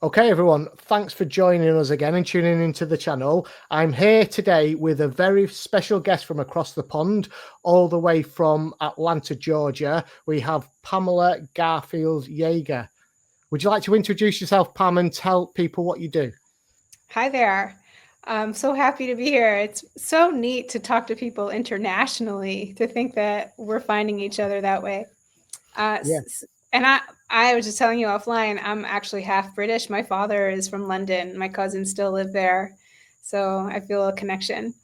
Okay, everyone, thanks for joining us again and tuning into the channel. I'm here today with a very special guest from across the pond, all the way from Atlanta, Georgia. We have Pamela Garfield-Jaeger. Would you like to introduce yourself, Pam, and tell people what you do? Hi there. I'm so happy to be here. It's so neat to talk to people internationally, to think that we're finding each other that way. Yeah. And I was just telling you offline, I'm actually half British. My father is from London. My cousins still live there. So I feel a connection.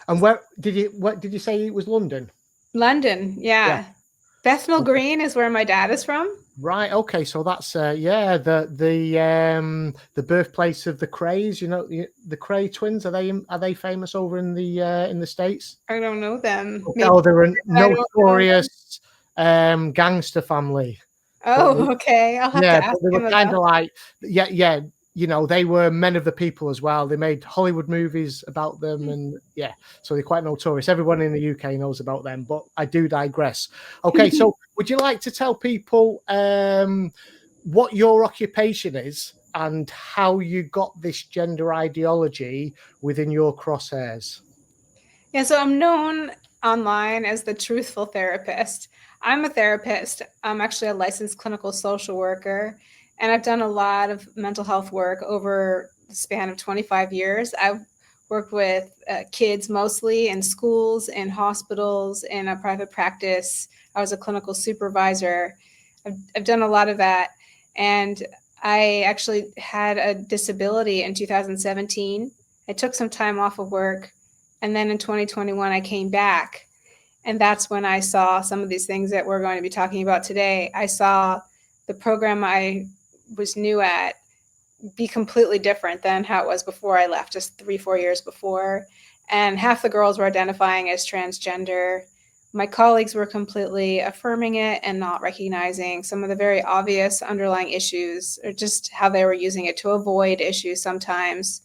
And what did you say it was London? London, Yeah. yeah. Bethnal Okay. Green is where my dad is from. Right. Okay. So that's yeah, the birthplace of the Krays. You know, the Kray twins. Are they famous over in the States? I don't know them. Okay. Maybe Oh, they're a I don't know them. notorious gangster family. But Oh, okay. I'll have to yeah, ask but they were him kind about of like yeah. You know, they were men of the people as well. They made Hollywood movies about them, and yeah, so they're quite notorious. Everyone in the UK knows about them, but I do digress. Okay, that. so would you like to tell people what your occupation is and how you got this gender ideology within your crosshairs? Yeah, so I'm known online as the truthful therapist. I'm a therapist. I'm actually a licensed clinical social worker, and I've done a lot of mental health work over the span of 25 years. I've worked with kids mostly in schools, in hospitals, in a private practice. I was a clinical supervisor. I've done a lot of that. And I actually had a disability in 2017. I took some time off of work, and then in 2021, I came back. And that's when I saw some of these things that we're going to be talking about today. I saw the program I was new at be completely different than how it was before I left, just 3-4 years before. And half the girls were identifying as transgender. My colleagues were completely affirming it and not recognizing some of the very obvious underlying issues, or just how they were using it to avoid issues sometimes,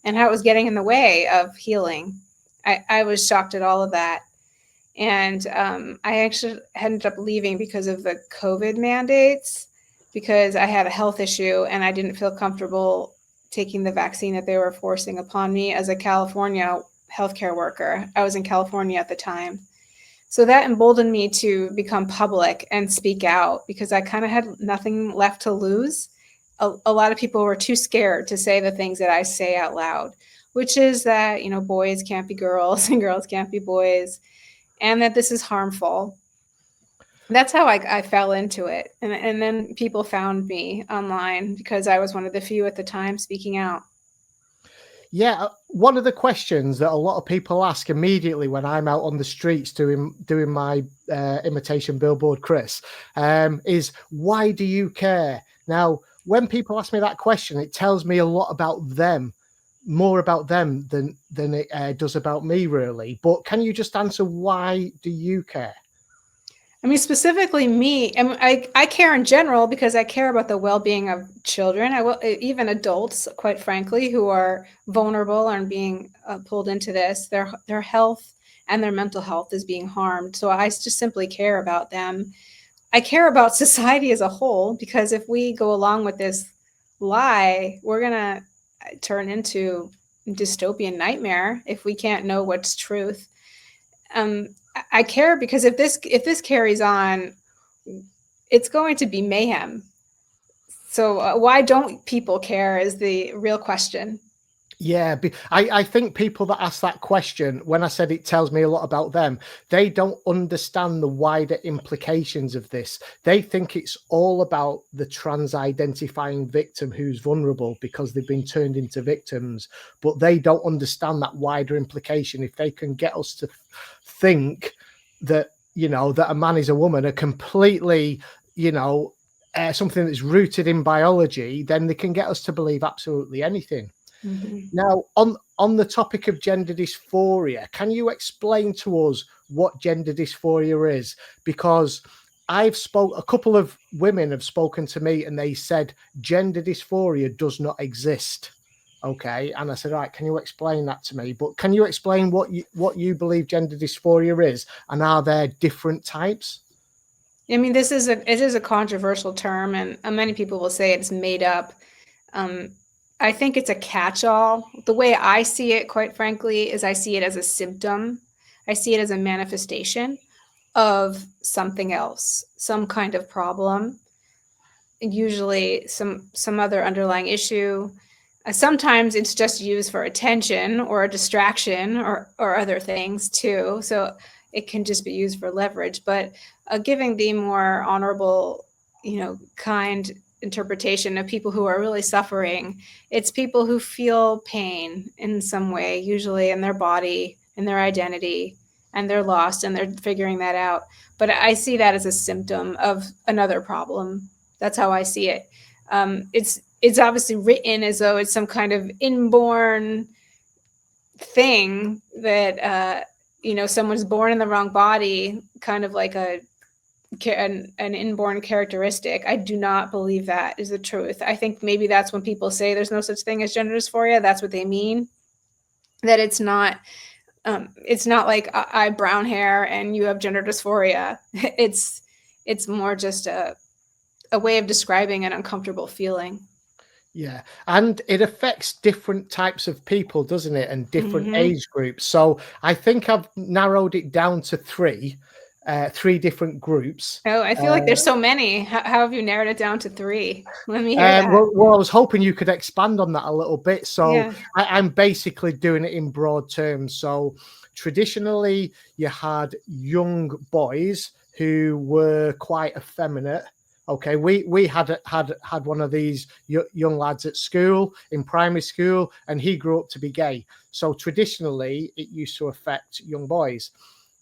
and how it was getting in the way of healing. I was shocked at all of that. And I actually ended up leaving because of the COVID mandates, because I had a health issue and I didn't feel comfortable taking the vaccine that they were forcing upon me as a California healthcare worker. I was in California at the time. So that emboldened me to become public and speak out, because I kind of had nothing left to lose. A lot of people were too scared to say the things that I say out loud, which is that, boys can't be girls and girls can't be boys, and that this is harmful. That's how I fell into it. And then people found me online because I was one of the few at the time speaking out. Yeah, one of the questions that a lot of people ask immediately when I'm out on the streets doing my imitation billboard, Chris, is why do you care? Now, when people ask me that question, it tells me a lot about them, more about them than it does about me, really. But can you just answer why do you care? I mean, specifically me, I care in general because I care about the well-being of children. I will, even adults, quite frankly, who are vulnerable and being pulled into this. Their health and their mental health is being harmed. So I just simply care about them. I care about society as a whole, because if we go along with this lie, we're gonna turn into dystopian nightmare if we can't know what's truth. I care because if this carries on, it's going to be mayhem. So why don't people care is the real question. Yeah, I think people that ask that question, when I said it tells me a lot about them, they don't understand the wider implications of this. They think it's all about the trans identifying victim who's vulnerable because they've been turned into victims, but they don't understand that wider implication. If they can get us to think that, that a man is a woman, a completely, something that's rooted in biology, then they can get us to believe absolutely anything. Mm-hmm. Now, on the topic of gender dysphoria, can you explain to us what gender dysphoria is? Because a couple of women have spoken to me and they said gender dysphoria does not exist. Okay, and I said, all right, can you explain that to me? But can you explain what you believe gender dysphoria is, and are there different types? I mean, it is a controversial term, and many people will say it's made up. I think it's a catch-all. The way I see it, quite frankly, is I see it as a symptom. I see it as a manifestation of something else, some kind of problem, usually some other underlying issue. Sometimes it's just used for attention or a distraction or other things too. So it can just be used for leverage. But giving the more honorable, kind interpretation of people who are really suffering, it's people who feel pain in some way, usually in their body, in their identity, and they're lost and they're figuring that out. But I see that as a symptom of another problem. That's how I see it. It's obviously written as though it's some kind of inborn thing that someone's born in the wrong body, kind of like an inborn characteristic. I do not believe that is the truth. I think maybe that's when people say there's no such thing as gender dysphoria. That's what they mean. That it's not like I have brown hair and you have gender dysphoria. It's more just a way of describing an uncomfortable feeling. Yeah, and it affects different types of people, doesn't it? And different age groups. So I think I've narrowed it down to three different groups. Oh, I feel like there's so many. How have you narrowed it down to three? Let me hear that. Well, I was hoping you could expand on that a little bit. So Yeah. I'm basically doing it in broad terms. So traditionally, you had young boys who were quite effeminate. Okay, we had one of these young lads at school, in primary school, and he grew up to be gay. So traditionally, it used to affect young boys.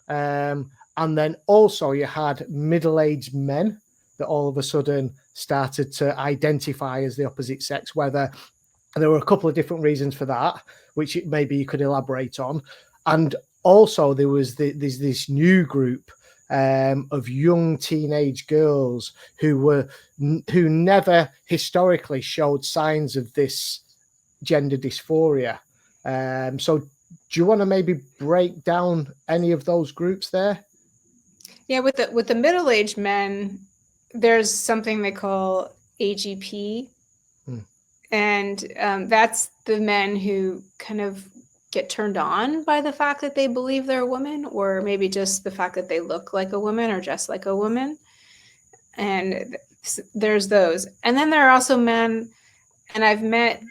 And then also you had middle-aged men that all of a sudden started to identify as the opposite sex, whether there were a couple of different reasons for that, which maybe you could elaborate on. And also there was this new group of young teenage girls who never historically showed signs of this gender dysphoria. So do you want to maybe break down any of those groups there? Yeah, with the middle-aged men, there's something they call AGP, and that's the men who kind of get turned on by the fact that they believe they're a woman, or maybe just the fact that they look like a woman or dress like a woman. And there's those. And then there are also men, and I've met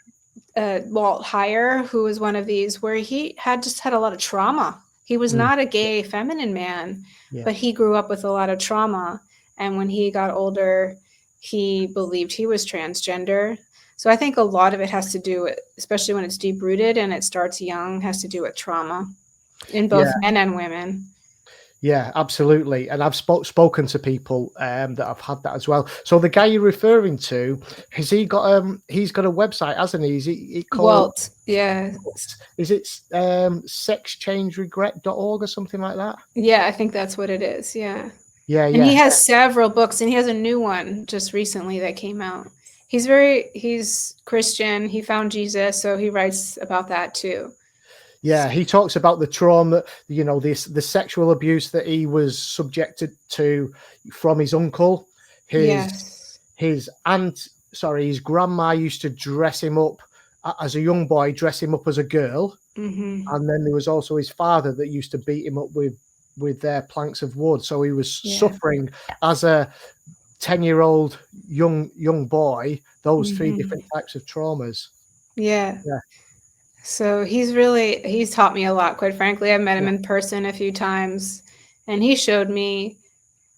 Walt Heyer, who was one of these, where he had a lot of trauma. He was not a gay feminine man, but he grew up with a lot of trauma. And when he got older, he believed he was transgender. So I think a lot of it has to do with, especially when it's deep rooted and it starts young, has to do with trauma in both men and women. Yeah, absolutely. And I've spoken to people that have had that as well. So the guy you're referring to, has he got he's got a website, hasn't he? Is he called Walt? Yeah. Is it sexchangeregret.org or something like that? Yeah, I think that's what it is. Yeah. Yeah. And he has several books, and he has a new one just recently that came out. He's Christian. He found Jesus, so he writes about that too. Yeah, he talks about the trauma, the sexual abuse that he was subjected to from his uncle. His grandma used to dress him up as a young boy, dress him up as a girl. And then there was also his father that used to beat him up with their planks of wood. So he was suffering as a 10-year-old young boy, those three different types of traumas. Yeah. So he's taught me a lot, quite frankly. I've met him in person a few times, and he showed me,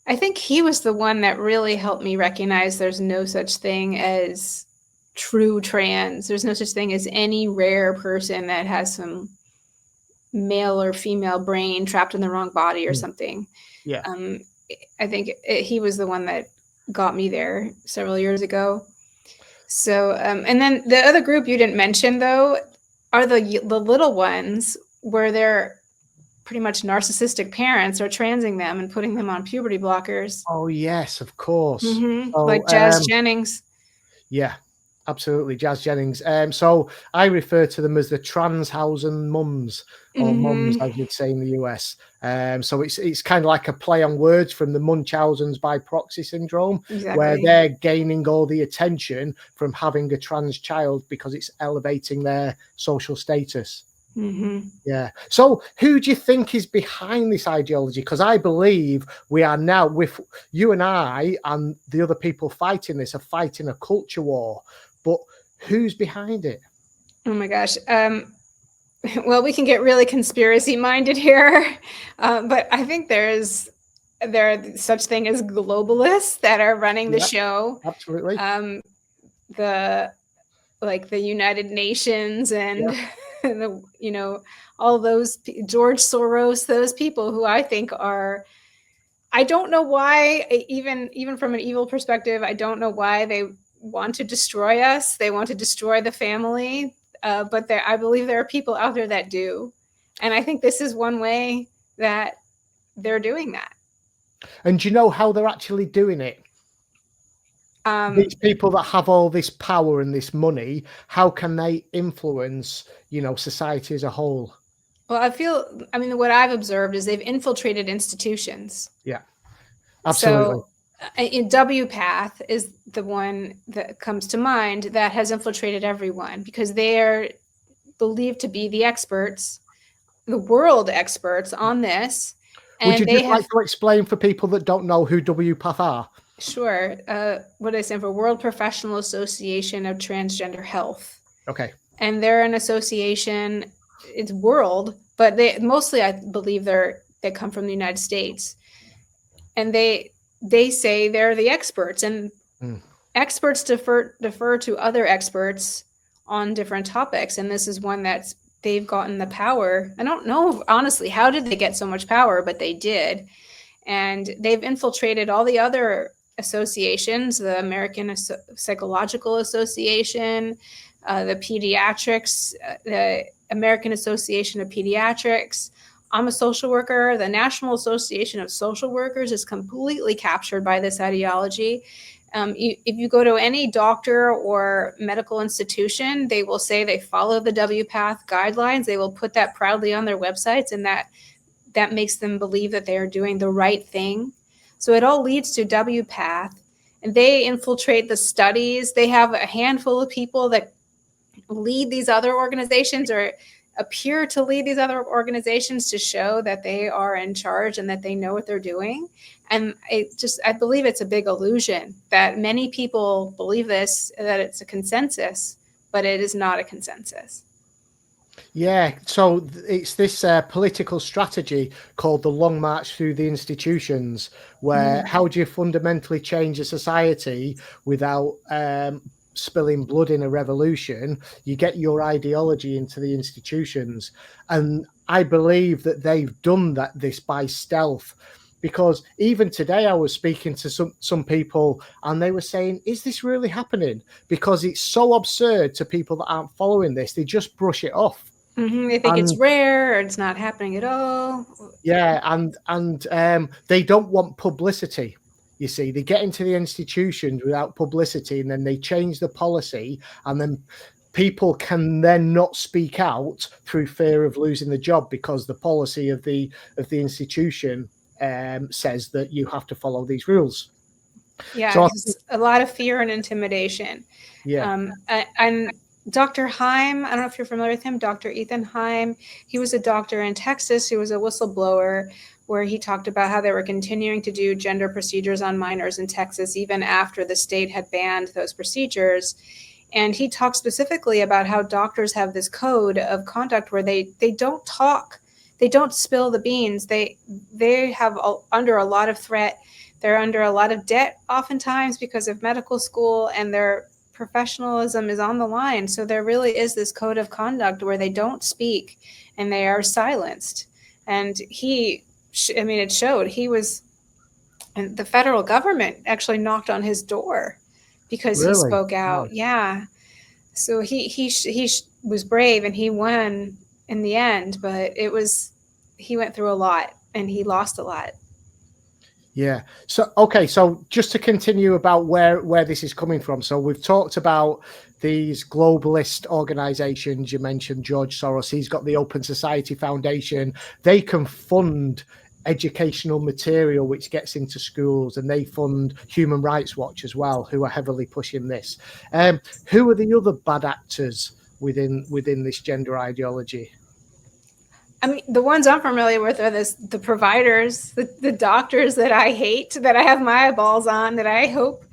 I think he was the one that really helped me recognize there's no such thing as true trans. There's no such thing as any rare person that has some male or female brain trapped in the wrong body or something. Yeah. I think he was the one that got me there several years ago. So, and then the other group you didn't mention, though, are the little ones where they're pretty much narcissistic parents are transing them and putting them on puberty blockers. Oh, yes, of course. Like Jazz Jennings. Yeah. Absolutely, Jazz Jennings. So I refer to them as the Transhausen mums, or mums, as you'd say in the US. So it's kind of like a play on words from the Munchausen's by proxy syndrome, where Exactly. they're gaining all the attention from having a trans child because it's elevating their social status. Yeah. So who do you think is behind this ideology? Because I believe we are now, with you and I and the other people fighting this, are fighting a culture war. But who's behind it? Oh my gosh. Well, we can get really conspiracy minded here, but I think there are such thing as globalists that are running the Yeah, show. absolutely. The like the United Nations and Yeah. the all those George Soros, those people who I think are. I don't know why, even from an evil perspective, I don't know why they want to destroy us. They want to destroy the family, but I believe there are people out there that do, and I think this is one way that they're doing that. And do you know how they're actually doing it? These people that have all this power and this money, how can they influence, society as a whole? Well, I mean, what I've observed is they've infiltrated institutions. Yeah, absolutely. So, in WPATH is the one that comes to mind that has infiltrated everyone because they are believed to be the experts, the world experts on this. Would you And they just like have, to explain for people that don't know who WPATH are? sure, what do I stand for? World Professional Association of Transgender Health. Okay. And they're an association, it's world, but they mostly, I believe, they come from the United States. And they say they're the experts, and experts defer to other experts on different topics, and this is one that's they've gotten the power. I don't know honestly how did they get so much power, but they did, and they've infiltrated all the other associations, the American Psychological Association, the Pediatrics, the American Association of Pediatrics. I'm a social worker. The National Association of Social Workers is completely captured by this ideology. If you go to any doctor or medical institution, they will say they follow the WPATH guidelines. They will put that proudly on their websites, and that makes them believe that they are doing the right thing. So it all leads to WPATH, and they infiltrate the studies. They have a handful of people that lead these other organizations or appear to lead these other organizations to show that they are in charge and that they know what they're doing. And I believe it's a big illusion that many people believe this, that it's a consensus, but it is not a consensus. Yeah, so it's this political strategy called the Long March Through the Institutions, where how do you fundamentally change a society without spilling blood in a revolution? You get your ideology into the institutions. And I believe that they've done this by stealth. Because even today I was speaking to some people and they were saying, is this really happening? Because it's so absurd to people that aren't following this. They just brush it off. They think it's rare or it's not happening at all. Yeah, and they don't want publicity. You see, they get into the institutions without publicity, and then they change the policy, and then people can then not speak out through fear of losing the job because the policy of the institution says that you have to follow these rules. Yeah, so a lot of fear and intimidation. Yeah. And Dr. Heim, I don't know if you're familiar with him, Dr. Ethan Heim. He was a doctor in Texas. He was a whistleblower where he talked about how they were continuing to do gender procedures on minors in Texas, even after the state had banned those procedures. And he talked specifically about how doctors have this code of conduct where they don't talk. They don't spill the beans. They have under a lot of threat. They're under a lot of debt oftentimes because of medical school, and their professionalism is on the line. So there really is this code of conduct where they don't speak and they are silenced. And it showed. And the federal government actually knocked on his door because he spoke out. Wow. Yeah. So he was brave and he won in the end, but he went through a lot and he lost a lot. Yeah. So, okay. So just to continue about where this is coming from. So we've talked about these globalist organizations. You mentioned George Soros. He's got the Open Society Foundation. They can fund educational material which gets into schools, and they fund Human Rights Watch as well, who are heavily pushing this. Who are the other bad actors within this gender ideology? I mean, the ones I'm familiar with are the providers, the doctors that I hate, that I have my eyeballs on, that I hope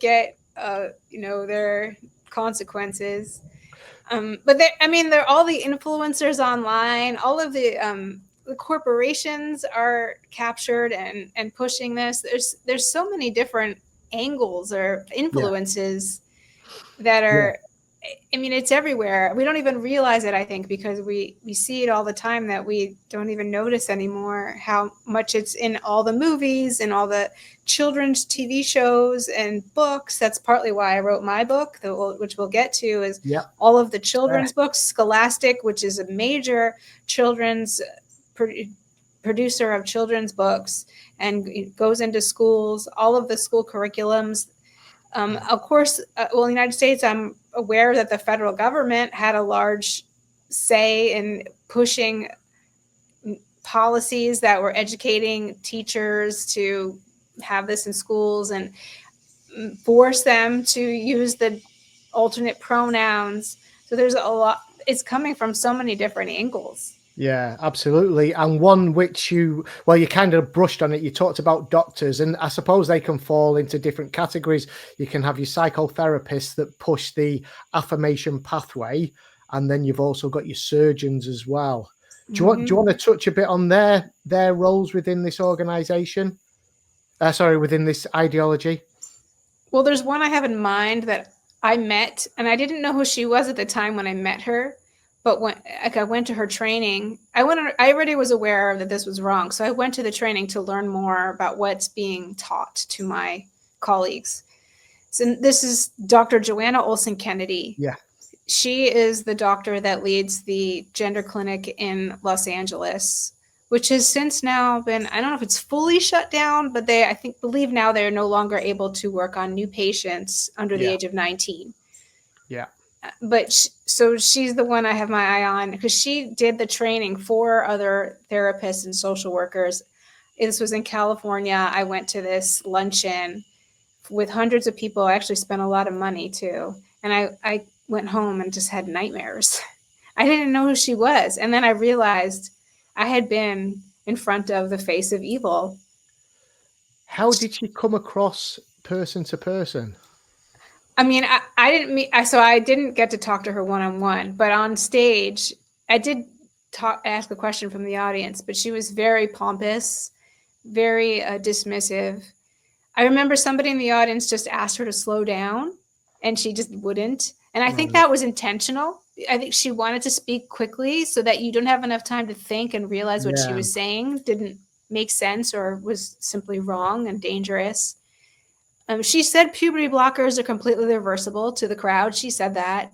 get their consequences. But they're all the influencers online. All of the corporations are captured and pushing this. There's so many different angles or influences that are. I mean, it's everywhere. We don't even realize it, I think, because we see it all the time, that we don't even notice anymore how much it's in all the movies and all the children's TV shows and books. That's partly why I wrote my book, which we'll get to, is all of the children's books. Scholastic, which is a major children's producer of children's books, and it goes into schools, all of the school curriculums. Of course, in the United States, I'm aware that the federal government had a large say in pushing policies that were educating teachers to have this in schools and force them to use the alternate pronouns. So there's a lot. It's coming from so many different angles. Yeah, absolutely. And one which you kind of brushed on it. You talked about doctors, and I suppose they can fall into different categories. You can have your psychotherapists that push the affirmation pathway, and then you've also got your surgeons as well. Do you want to touch a bit on their roles within this organization? Within this ideology? Well, there's one I have in mind that I met, and I didn't know who she was at the time when I met her. But when I went to her training, I already was aware that this was wrong. So I went to the training to learn more about what's being taught to my colleagues. So this is Dr. Joanna Olsen Kennedy. Yeah. She is the doctor that leads the gender clinic in Los Angeles, which has since now been, I don't know if it's fully shut down, but I believe now they're no longer able to work on new patients under the age of 19. Yeah. But so she's the one I have my eye on, because she did the training for other therapists and social workers. This was in California. I went to this luncheon with hundreds of people. I actually spent a lot of money too. And I went home and just had nightmares. I didn't know who she was. And then I realized I had been in front of the face of evil. How did she come across person to person? I mean, I didn't get to talk to her one-on-one, but on stage, I did ask a question from the audience, but she was very pompous, very dismissive. I remember somebody in the audience just asked her to slow down, and she just wouldn't. And I think that was intentional. I think she wanted to speak quickly so that you don't have enough time to think and realize what she was saying didn't make sense or was simply wrong and dangerous. She said puberty blockers are completely reversible to the crowd. She said that.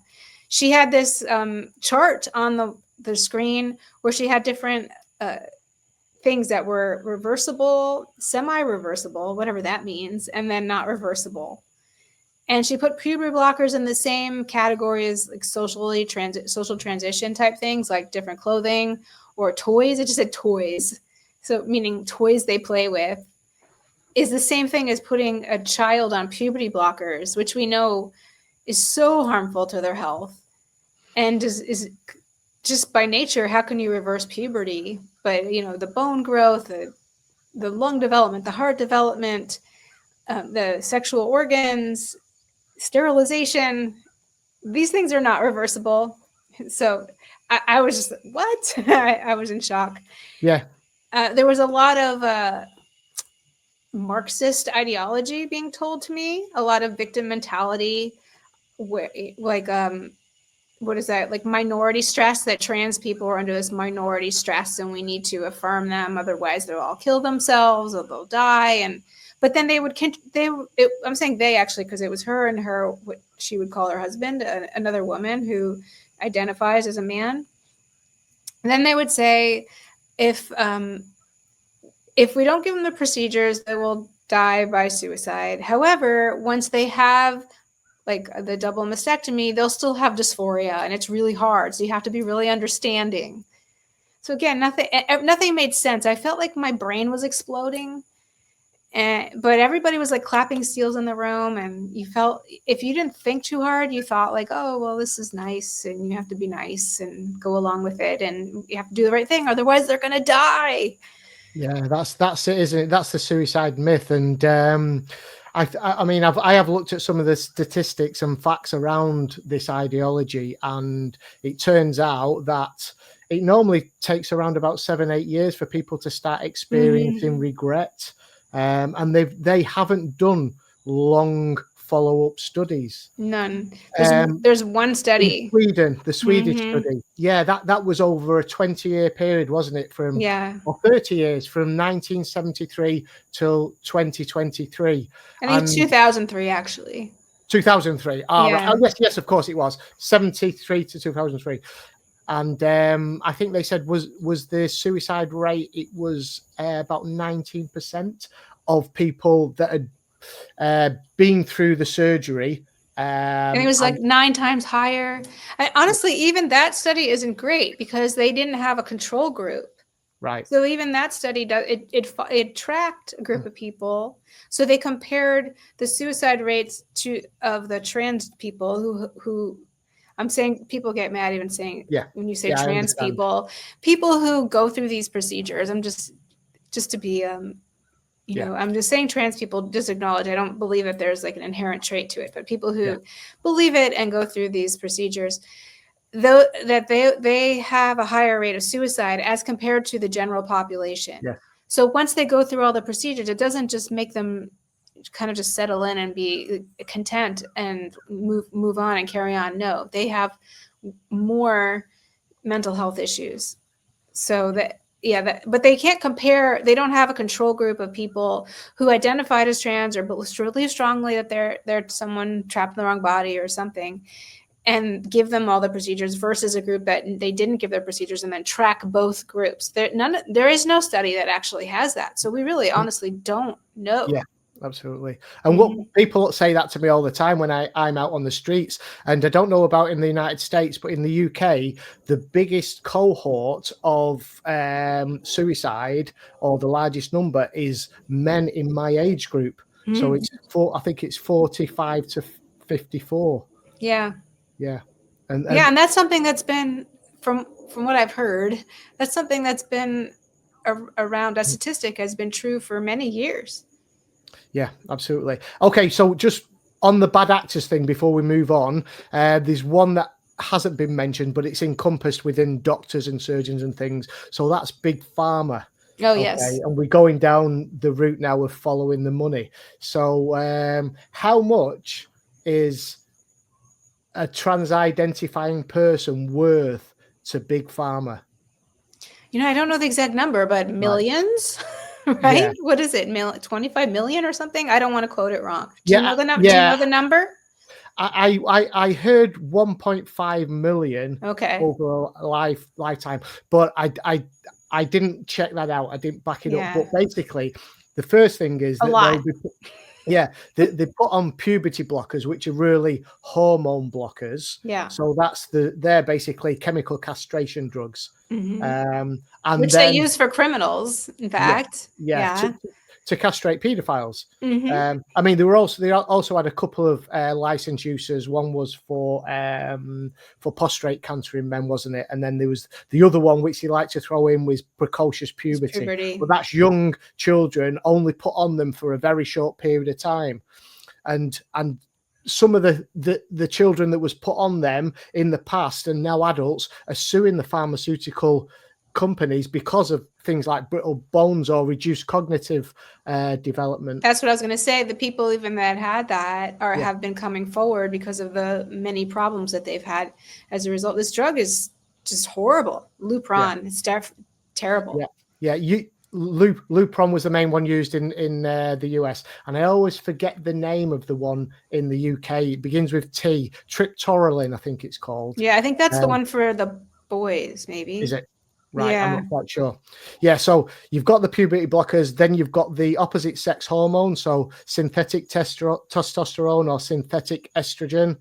She had this chart on the screen where she had different things that were reversible, semi-reversible, whatever that means, and then not reversible. And she put puberty blockers in the same category as like social transition type things, like different clothing or toys. It just said toys. So meaning toys they play with. Is the same thing as putting a child on puberty blockers, which we know is so harmful to their health. And is just by nature, how can you reverse puberty? But, the bone growth, the lung development, the heart development, the sexual organs, sterilization, these things are not reversible. So I was just, what? I was in shock. Yeah. There was a lot of Marxist ideology being told to me, a lot of victim mentality, where what is that, like minority stress, that trans people are under this minority stress and we need to affirm them, otherwise they'll all kill themselves or they'll die. But then I'm saying they, actually, because it was her and what she would call her husband, another woman who identifies as a man. And then they would say, if we don't give them the procedures, they will die by suicide. However, once they have like the double mastectomy, they'll still have dysphoria, and it's really hard. So you have to be really understanding. So again, nothing made sense. I felt like my brain was exploding. But everybody was like clapping seals in the room, and you felt, if you didn't think too hard, you thought like, oh well, this is nice, and you have to be nice and go along with it, and you have to do the right thing, otherwise they're gonna die. Yeah, that's it, isn't it? That's the suicide myth. And I mean, I have looked at some of the statistics and facts around this ideology, and it turns out that it normally takes around about 7-8 years for people to start experiencing regret, and they haven't done long follow-up studies. None. There's one study. In Sweden, the Swedish study. Yeah, that was over a 20-year period, wasn't it? Or 30 years, from 1973 till 2023. I think 2003, actually. 2003. Oh, Yeah. right. Oh, yes, of course it was. 73 to 2003. And I think they said was the suicide rate, it was about 19% of people that had been through the surgery. And it was like 9 times higher. Honestly, even that study isn't great because they didn't have a control group. Right. So even that study it tracked a group of people. So they compared the suicide rates of the trans people who I'm saying, people get mad even saying, when you say trans people who go through these procedures. I'm just to be I'm just saying trans people, just acknowledge I don't believe that there's like an inherent trait to it, but people who believe it and go through these procedures, though, that they have a higher rate of suicide as compared to the general population. Yeah. So once they go through all the procedures, it doesn't just make them kind of just settle in and be content and move on and carry on. No, they have more mental health issues. So but they can't compare. They don't have a control group of people who identified as trans or believe really strongly that they're someone trapped in the wrong body or something, and give them all the procedures versus a group that they didn't give their procedures and then track both groups. There is no study that actually has that. So we really honestly don't know. Yeah, absolutely. And what people say that to me all the time when I'm out on the streets, and I don't know about in the United States, but in the UK, the biggest cohort of suicide, or the largest number, is men in my age group. So I think it's 45 to 54. Yeah. Yeah. And that's something that's been, from what I've heard, that's something that's been around. That statistic has been true for many years. Yeah, absolutely. Okay, so just on the bad actors thing before we move on, there's one that hasn't been mentioned, but it's encompassed within doctors and surgeons and things. So that's big pharma. Oh, yes. And we're going down the route now of following the money. So how much is a trans-identifying person worth to big pharma? I don't know the exact number, but millions, right? Yeah. What is it? 25 million or something? I don't want to quote it wrong. Do you know the number? Do you know the number? I heard 1.5 million over a lifetime, but I didn't check that out. I didn't back it up. But basically, the first thing is that they put on puberty blockers, which are really hormone blockers. Yeah. So they're basically chemical castration drugs. And which they use for criminals, in fact. To castrate paedophiles. I mean, they also had a couple of license uses. One was for prostate cancer in men, wasn't it? And then there was the other one, which he liked to throw in, was precocious puberty. But that's young children, only put on them for a very short period of time. And some of the children that was put on them in the past and now adults are suing the pharmaceutical companies because of things like brittle bones or reduced cognitive development. That's what I was going to say. The people even that had that have been coming forward because of the many problems that they've had as a result. This drug is just horrible. Lupron, it's terrible. Lupron was the main one used in the US, and I always forget the name of the one in the UK. It begins with T. Triptorelin, I think it's called. Yeah, I think that's the one for the boys, maybe. Is it? Right, I'm Yeah. not quite sure. Yeah, so you've got the puberty blockers, then you've got the opposite sex hormone, so synthetic testosterone or synthetic estrogen,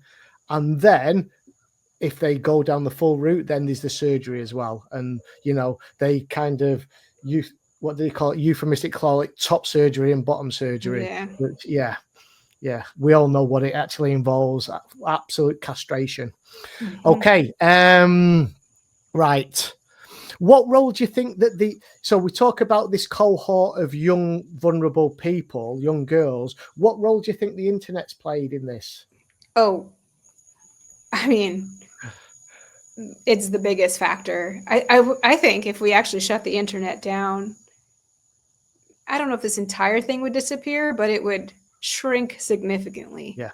and then if they go down the full route, then there's the surgery as well. And they kind of what do they call it? Euphemistic call it top surgery and bottom surgery. Yeah. Which, yeah, we all know what it actually involves. Absolute castration. Mhm. Okay, right. What role do you think that so we talk about this cohort of young, vulnerable people, young girls. What role do you think the internet's played in this? Oh, I mean, it's the biggest factor. I think if we actually shut the internet down, I don't know if this entire thing would disappear, but it would shrink significantly. Yeah.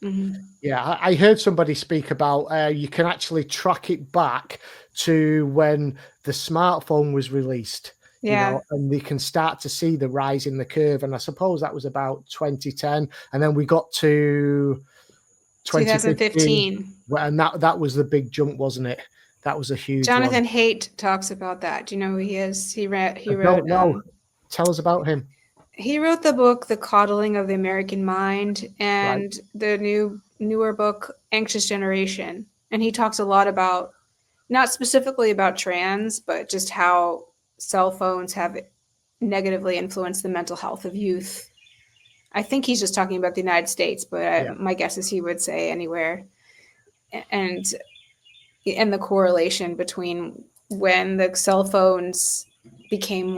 Mm-hmm. Yeah, I heard somebody speak about you can actually track it back to when the smartphone was released, Yeah. and they can start to see the rise in the curve. And I suppose that was about 2010. And then we got to 2015. 2015. And that was the big jump, wasn't it? That was a huge Jonathan one. Haidt talks about that. Do you know who he is? He I wrote don't know. Tell us about him. he wrote the book The Coddling of the American Mind Right. and the newer book Anxious Generation. And he talks a lot about not specifically about trans, but just how cell phones have negatively influenced the mental health of youth. I think he's just talking about the United States, but my guess is he would say anywhere. And the correlation between when the cell phones became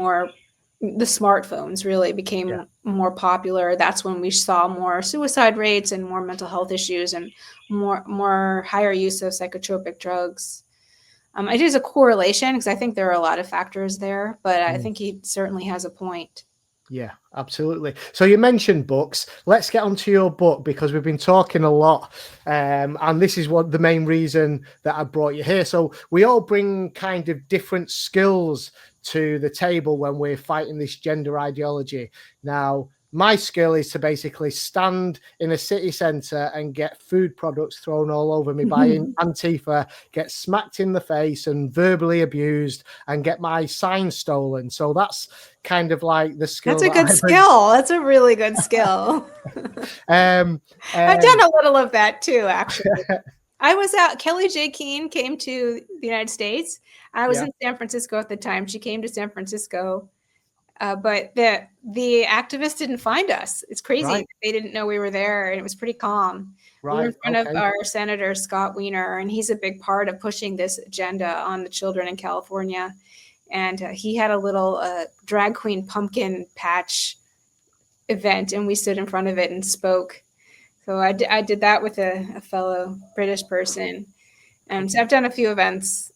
the smartphones really became more popular. That's when we saw more suicide rates and more mental health issues and more higher use of psychotropic drugs. It is a correlation because I think there are a lot of factors there, but I think he certainly has a point. Yeah, absolutely. So you mentioned books. Let's get onto your book because we've been talking a lot. And this is the main reason that I brought you here. So we all bring kind of different skills to the table when we're fighting this gender ideology. Now, my skill is to basically stand in a city centre and get food products thrown all over me by Antifa, get smacked in the face and verbally abused, and get my sign stolen. So that's kind of like the skill. That's a good skill. That's a really good skill. I've done a little of that too, actually. I was out. Kelly J. Keene came to the United States. I was in San Francisco at the time. She came to San Francisco. But the activists didn't find us. It's crazy. Right. They didn't know we were there, and it was pretty calm. Right. We were in front of our Senator Scott Wiener, and he's a big part of pushing this agenda on the children in California. And he had a little drag queen pumpkin patch event, and we stood in front of it and spoke. So I did that with a fellow British person. And so I've done a few events.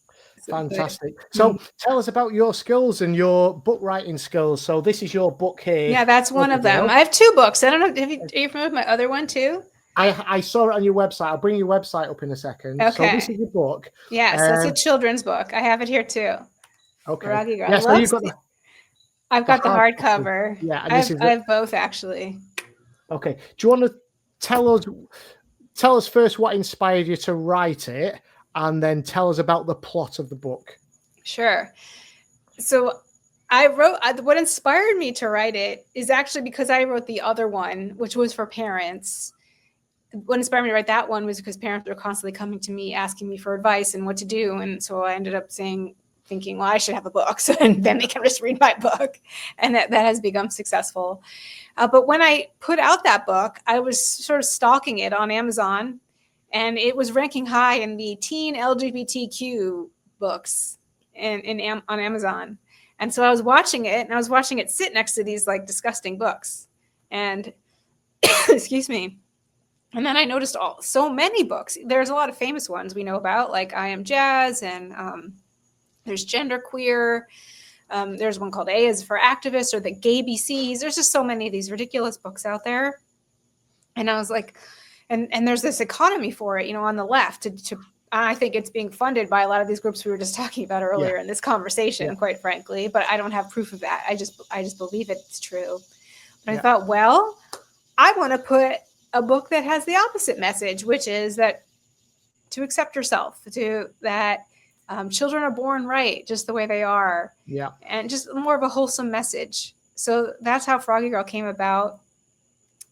Fantastic. So tell us about your skills and your book writing skills. So this is your book here. Yeah, that's one of them. I have 2 books. I don't know. Are you familiar with my other one too? I saw it on your website. I'll bring your website up in a second. Okay. So this is your book. Yes, that's a children's book. I have it here too. Okay. Froggy Girl. Yeah, so you've got I've got the hardcover. Yeah, and I have both actually. Okay. Do you want to tell us first what inspired you to write it? And then tell us about the plot of the book. Sure. So what inspired me to write it is actually because I wrote the other one, which was for parents. What inspired me to write that one was because parents were constantly coming to me, asking me for advice and what to do. And so I ended up thinking, well, I should have a book. So then they can just read my book. And that has become successful. But when I put out that book, I was sort of stalking it on Amazon. And it was ranking high in the teen LGBTQ books on Amazon. And so I was watching it, and I was watching it sit next to these like disgusting books. And excuse me. And then I noticed so many books. There's a lot of famous ones we know about, like I Am Jazz, and there's Genderqueer. There's one called A is for Activists, or the Gay BCs. There's just so many of these ridiculous books out there. And I was like, and there's this economy for it, on the left. I think it's being funded by a lot of these groups we were just talking about earlier in this conversation, quite frankly. But I don't have proof of that. I just believe it's true. But I thought, well, I want to put a book that has the opposite message, which is that to accept yourself, that Children are born right, just the way they are. Yeah. And just more of a wholesome message. So that's how Froggy Girl came about.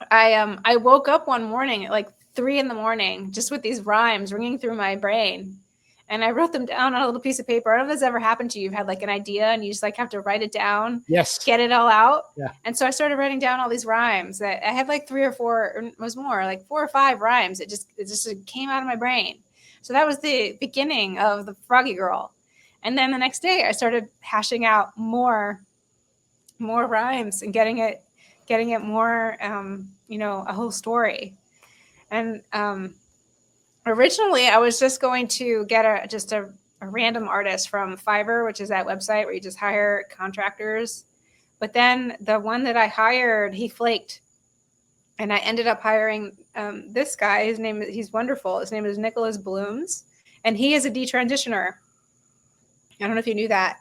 I woke up one morning at like 3 a.m. just with these rhymes ringing through my brain. And I wrote them down on a little piece of paper. I don't know if this ever happened to you. You've had like an idea and you just like have to write it down. Yes. Get it all out. Yeah. And so I started writing down all these rhymes that I had like 3 or 4, or it was more like 4 or 5 rhymes. It just came out of my brain. So that was the beginning of the Froggy Girl. And then the next day I started hashing out more rhymes and getting it more, a whole story. And originally I was just going to get a random artist from Fiverr, which is that website where you just hire contractors. But then the one that I hired, he flaked. And I ended up hiring this guy. He's wonderful. His name is Nicholas Blooms. And he is a detransitioner. I don't know if you knew that.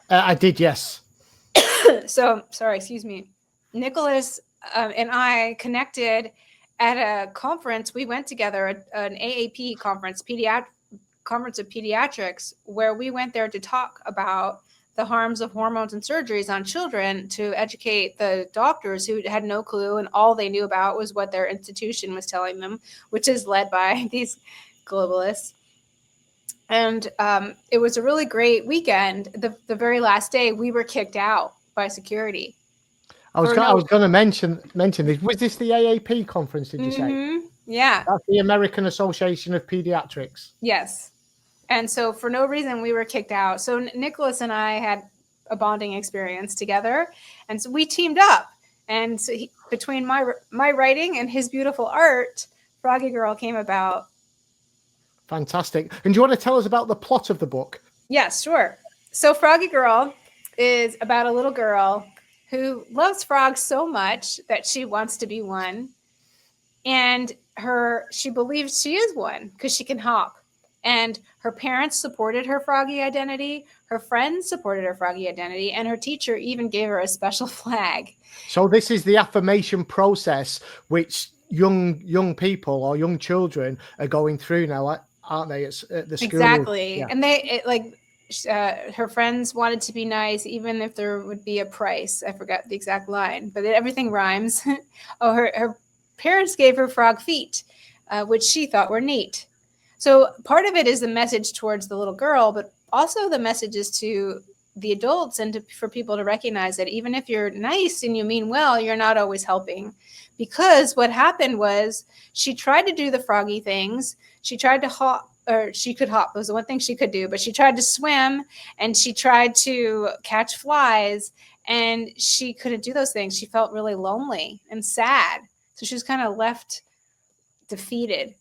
I did, yes. So, sorry, excuse me. Nicholas and I connected at a conference. We went together, an AAP conference, Conference of Pediatrics, where we went there to talk about the harms of hormones and surgeries on children, to educate the doctors who had no clue, and all they knew about was what their institution was telling them, which is led by these globalists. And it was a really great weekend. The very last day, we were kicked out by security. I was going to mention this. Was this the AAP conference, did you say? Yeah. That's the American Association of Pediatrics. Yes. And so for no reason, we were kicked out. So Nicholas and I had a bonding experience together. And so we teamed up. And so between my writing and his beautiful art, Froggy Girl came about. Fantastic. And do you want to tell us about the plot of the book? Yes, sure. So Froggy Girl is about a little girl who loves frogs so much that she wants to be one. And she believes she is one because she can hop. And her parents supported her froggy identity. Her friends supported her froggy identity. And her teacher even gave her a special flag. So this is the affirmation process which young people or young children are going through now, aren't they? It's at the school. Exactly. Yeah. And her friends wanted to be nice, even if there would be a price. I forgot the exact line, but everything rhymes. Her parents gave her frog feet, which she thought were neat. So part of it is the message towards the little girl, but also the message is to the adults and for people to recognize that even if you're nice and you mean well, you're not always helping. Because what happened was she tried to do the froggy things. She tried to hop, or she could hop. It was the one thing she could do, but she tried to swim and she tried to catch flies and she couldn't do those things. She felt really lonely and sad. So she was kind of left defeated.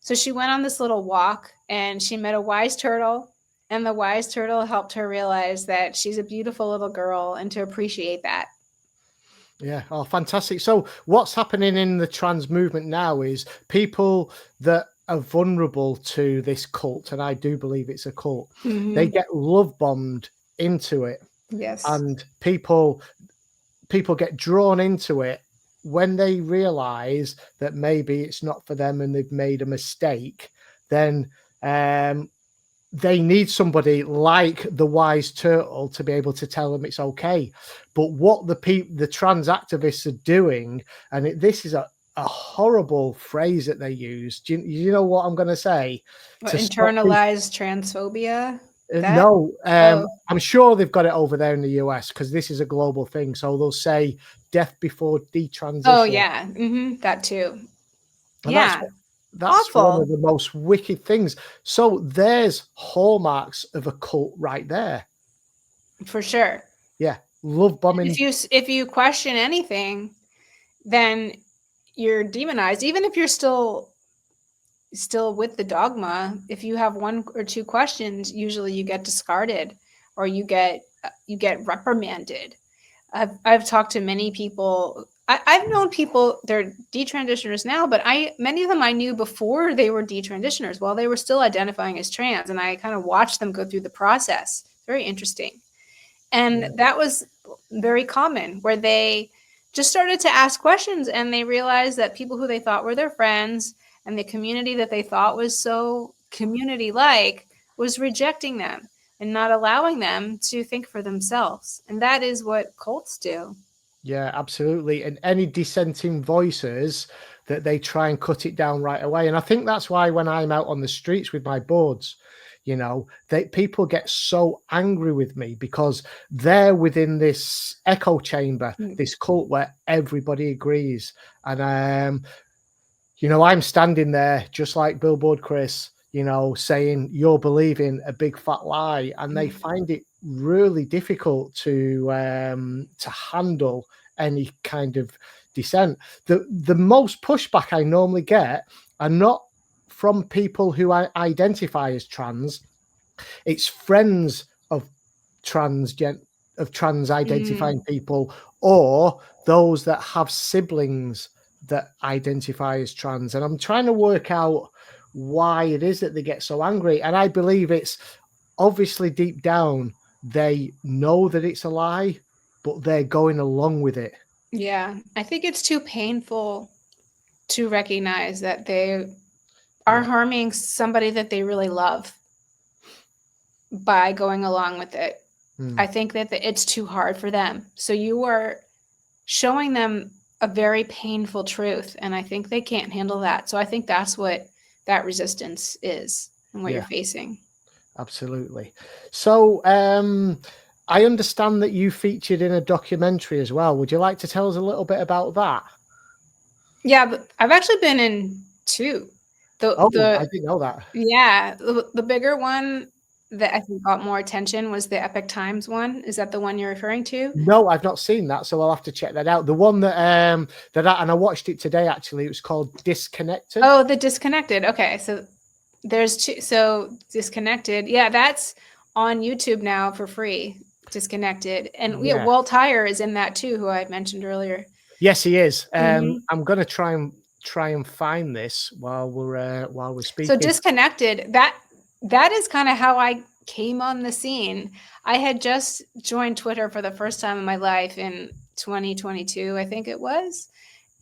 So she went on this little walk and she met a wise turtle, and the wise turtle helped her realize that she's a beautiful little girl and to appreciate that. Yeah. Oh, fantastic. So what's happening in the trans movement now is people that are vulnerable to this cult, and I do believe it's a cult, they get love bombed into it. Yes. And people get drawn into it when they realize that maybe it's not for them and they've made a mistake. Then they need somebody like the wise turtle to be able to tell them it's okay. But what the trans activists are doing, and this is a horrible phrase that they use. Do you know what I'm going to say? Internalized transphobia? No, I'm sure they've got it over there in the US because this is a global thing. So they'll say death before detransition. Oh, yeah. That too. And yeah. That's one of the most wicked things. So there's hallmarks of a cult right there. For sure. Yeah. Love bombing. If you question anything, then you're demonized. Even if you're still with the dogma, if you have 1 or 2 questions, usually you get discarded or you get reprimanded. I've talked to many people. I've known people, they're detransitioners now, but many of them I knew before they were detransitioners while they were still identifying as trans. And I kind of watched them go through the process. Very interesting. And that was very common, where they just started to ask questions and they realized that people who they thought were their friends and the community that they thought was so community-like was rejecting them and not allowing them to think for themselves. And that is what cults do. Yeah, absolutely. And any dissenting voices that they try and cut it down right away. And I think that's why when I'm out on the streets with my boards, people get so angry with me because they're within this echo chamber, this cult where everybody agrees. And I'm standing there just like Billboard Chris, saying you're believing a big fat lie, and they find it really difficult to handle any kind of dissent. The most pushback I normally get are not from people who I identify as trans. It's friends of trans identifying people, or those that have siblings that identify as trans. And I'm trying to work out why it is that they get so angry. And I believe it's obviously deep down, they know that it's a lie, but they're going along with it. Yeah, I think it's too painful to recognize that they are harming somebody that they really love by going along with it. I think that it's too hard for them. So you are showing them a very painful truth, and I think they can't handle that. So I think that's what that resistance is and what you're facing. Absolutely. So I understand that you featured in a documentary as well. Would you like to tell us a little bit about that? Yeah, but I've actually been in two. I didn't know that. Yeah, the bigger one that I think got more attention was the Epoch Times one. Is that the one you're referring to? No, I've not seen that, so I'll have to check that out. The one that and I watched it today actually. It was called Dysconnected. Oh, the Dysconnected. Okay, so there's two. So Dysconnected, yeah, that's on YouTube now for free. Dysconnected, and Walt Tyre is in that too, who I had mentioned earlier. Yes, he is. I'm going to try and find this while we're speaking. So Dysconnected, that is kind of how I came on the scene. I had just joined Twitter for the first time in my life in 2022, I think it was.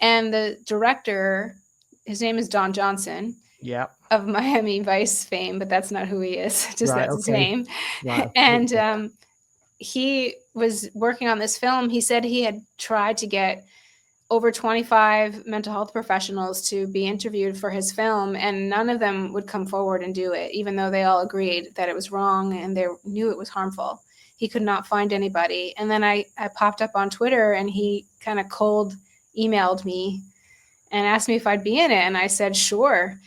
And the director, his name is Don Johnson. Yeah. Of Miami Vice fame, but that's not who he is. Just that's his name. Right. And he was working on this film. He said he had tried to get over 25 mental health professionals to be interviewed for his film, and none of them would come forward and do it, even though they all agreed that it was wrong and they knew it was harmful. He could not find anybody. And then I popped up on Twitter, and he kind of cold emailed me and asked me if I'd be in it. And I said, sure.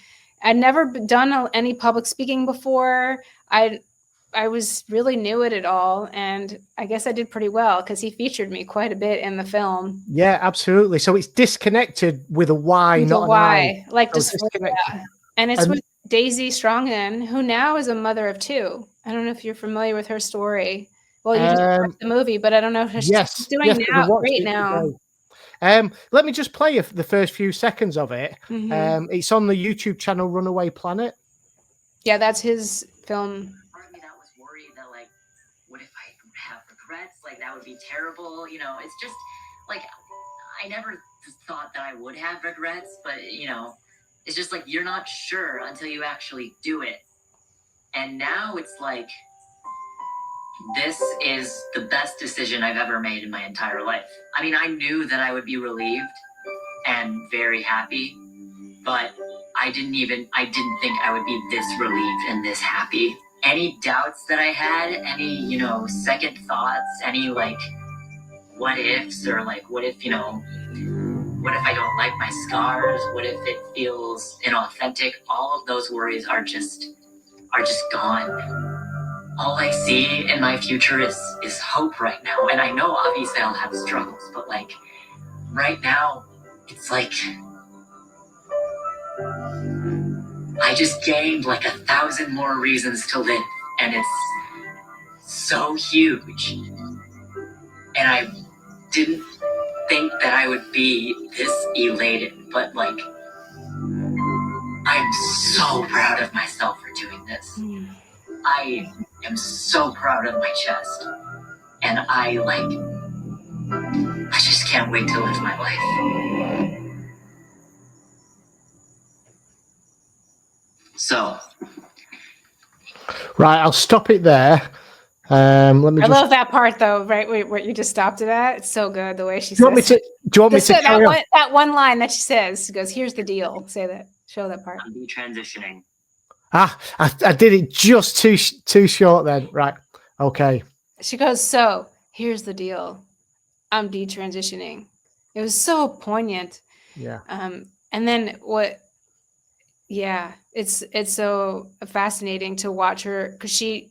I'd never done any public speaking before. I was really new at it all, and I guess I did pretty well because he featured me quite a bit in the film. Yeah, absolutely. So it's Dysconnected with a Y, not an I. Like dysphoria. And it's with Daisy Strongen, who now is a mother of two. I don't know if you're familiar with her story. Well, you just watched the movie, but I don't know how she's doing great now. Let me just play the first few seconds of it. It's on the YouTube channel Runaway Planet. Yeah, that's his film. Part of me that was worried that, like, what if I have regrets? Like, that would be terrible. It's just, like, I never thought that I would have regrets, but, it's just, like, you're not sure until you actually do it. And now it's like, this is the best decision I've ever made in my entire life. I mean, I knew that I would be relieved and very happy, but I didn't think I would be this relieved and this happy. Any doubts that I had, any, second thoughts, any, like, what ifs, or, like, what if I don't like my scars? What if it feels inauthentic? All of those worries are just gone. All I see in my future is hope right now. And I know obviously I'll have struggles, but, like, right now, it's like I just gained like 1,000 more reasons to live, and it's so huge. And I didn't think that I would be this elated, but, like, I'm so proud of myself for doing this. I am so proud of my chest, and I just can't wait to live my life. So Right, I'll stop it there. Let me I just. love that part though, right? Wait, what you just stopped it at? It's so good the way she Do you want me says. to? Do you want me to carry on? That one line that she says? She goes, "Here's the deal." Say that. Show that part. I'm detransitioning. I did it just too short then. Right. Okay. She goes, "So here's the deal. I'm detransitioning." It was so poignant. Yeah. And then what? Yeah, it's so fascinating to watch her because she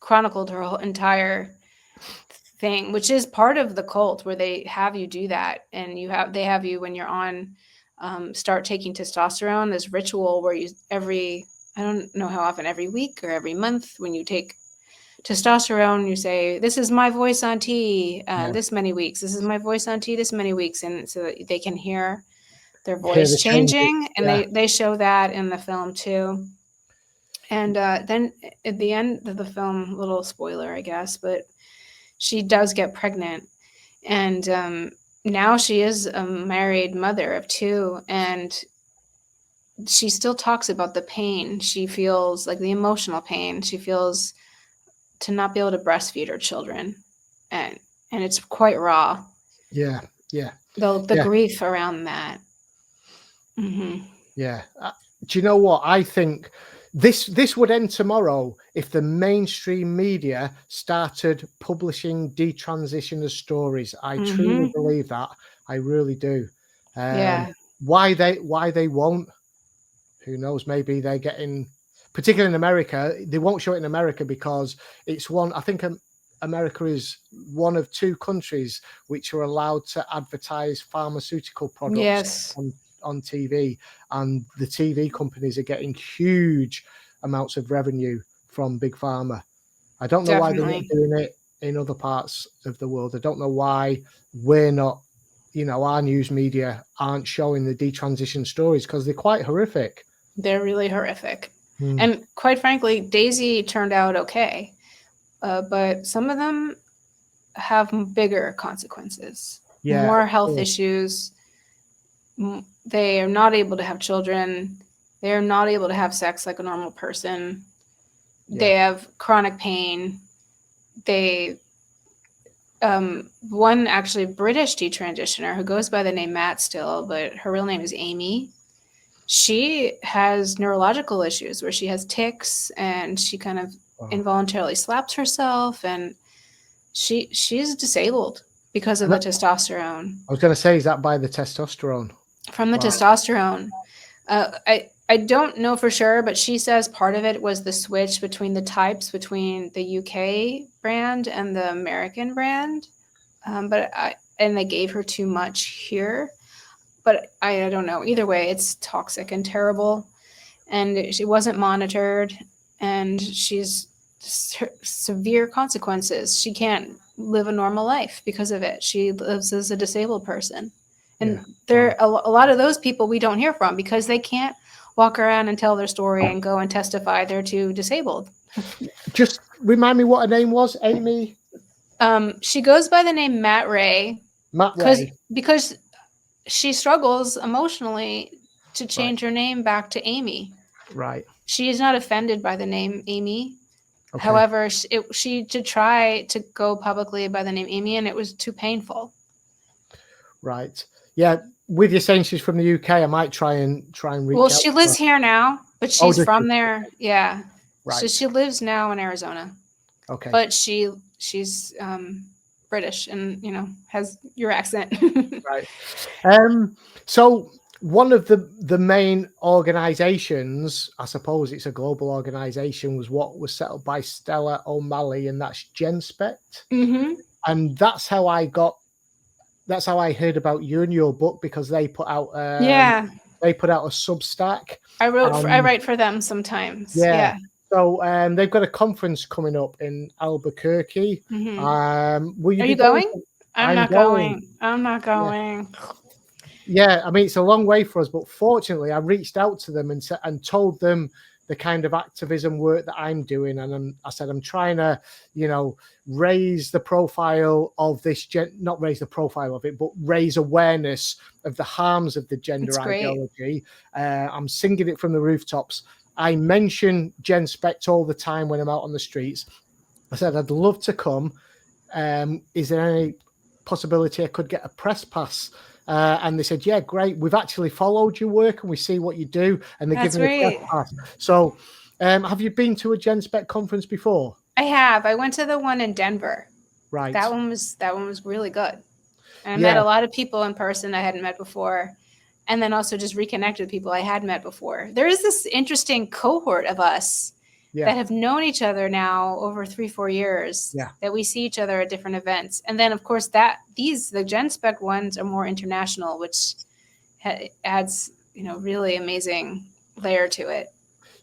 chronicled her whole entire thing, which is part of the cult where they have you do that, and they have you when you're on start taking testosterone, this ritual where I don't know how often, every week or every month, when you take testosterone, you say, "This is my voice on T this many weeks. This is my voice on T this many weeks," and so that they can hear their voice the changing. changes, And they show that in the film too. And then at the end of the film, little spoiler, I guess, but she does get pregnant. And now she is a married mother of 2. And she still talks about the pain she feels, like the emotional pain she feels to not be able to breastfeed her children. And it's quite raw. Yeah. The grief around that. Mm-hmm. Yeah. Do you know what? I think this would end tomorrow if the mainstream media started publishing detransitioner stories. I truly believe that. I really do. Why they won't? Who knows? Maybe they're getting, particularly in America, they won't show it in America because it's I think America is one of 2 countries which are allowed to advertise pharmaceutical products on TV, and the TV companies are getting huge amounts of revenue from Big Pharma. I don't know why they're not doing it in other parts of the world. I don't know why we're not, our news media aren't showing the detransition stories, because they're quite horrific. They're really horrific. And quite frankly, Daisy turned out okay. But some of them have bigger consequences, more health issues. They are not able to have children. They are not able to have sex like a normal person. They have chronic pain. One actually British detransitioner who goes by the name Matt still, but her real name is Amy. She has neurological issues where she has tics, and she kind of involuntarily slaps herself, and she's disabled because of the testosterone. I was going to say, is that by the testosterone? From the testosterone. I don't know for sure, but she says part of it was the switch between the types between the UK brand and the American brand. And they gave her too much here. But I don't know. Either way, it's toxic and terrible. And she wasn't monitored, and she's severe consequences. She can't live a normal life because of it. She lives as a disabled person. And there are a lot of those people we don't hear from because they can't walk around and tell their story and go and testify they're too disabled. Just remind me what her name was, Amy? She goes by the name Matt Ray. Matt Ray. Because she struggles emotionally to change her name back to Amy. Right. She is not offended by the name Amy. Okay. However, she did try to go publicly by the name Amy, and it was too painful. Right. Yeah. With you saying she's from the UK, I might try and reach Well, out she lives here now, but she's from there. Yeah. Right. So she lives now in Arizona. Okay. But she's British and has your accent. Right. So one of the main organizations, I suppose it's a global organization, was what was set up by Stella O'Malley, and that's Genspect. And that's how I heard about you and your book, because they put out they put out a Substack. I write for them sometimes. Yeah. So they've got a conference coming up in Albuquerque. Are you going? I'm not going. Yeah, I mean, it's a long way for us, but fortunately I reached out to them and told them the kind of activism work that I'm doing, and I said I'm trying to, raise the profile of this, not raise the profile of it, but raise awareness of the harms of the gender ideology. I'm singing it from the rooftops. I mention Genspect all the time when I'm out on the streets. I said, I'd love to come. Is there any possibility I could get a press pass? And they said, yeah, great. We've actually followed your work and we see what you do. And they give me a press pass. So have you been to a Genspect conference before? I have. I went to the one in Denver. Right. That one was really good. And I met a lot of people in person I hadn't met before. And then also just reconnected with people I had met before. There is this interesting cohort of us that have known each other now over 3-4 years, that we see each other at different events. And then, of course, the Genspect ones are more international, which adds, really amazing layer to it.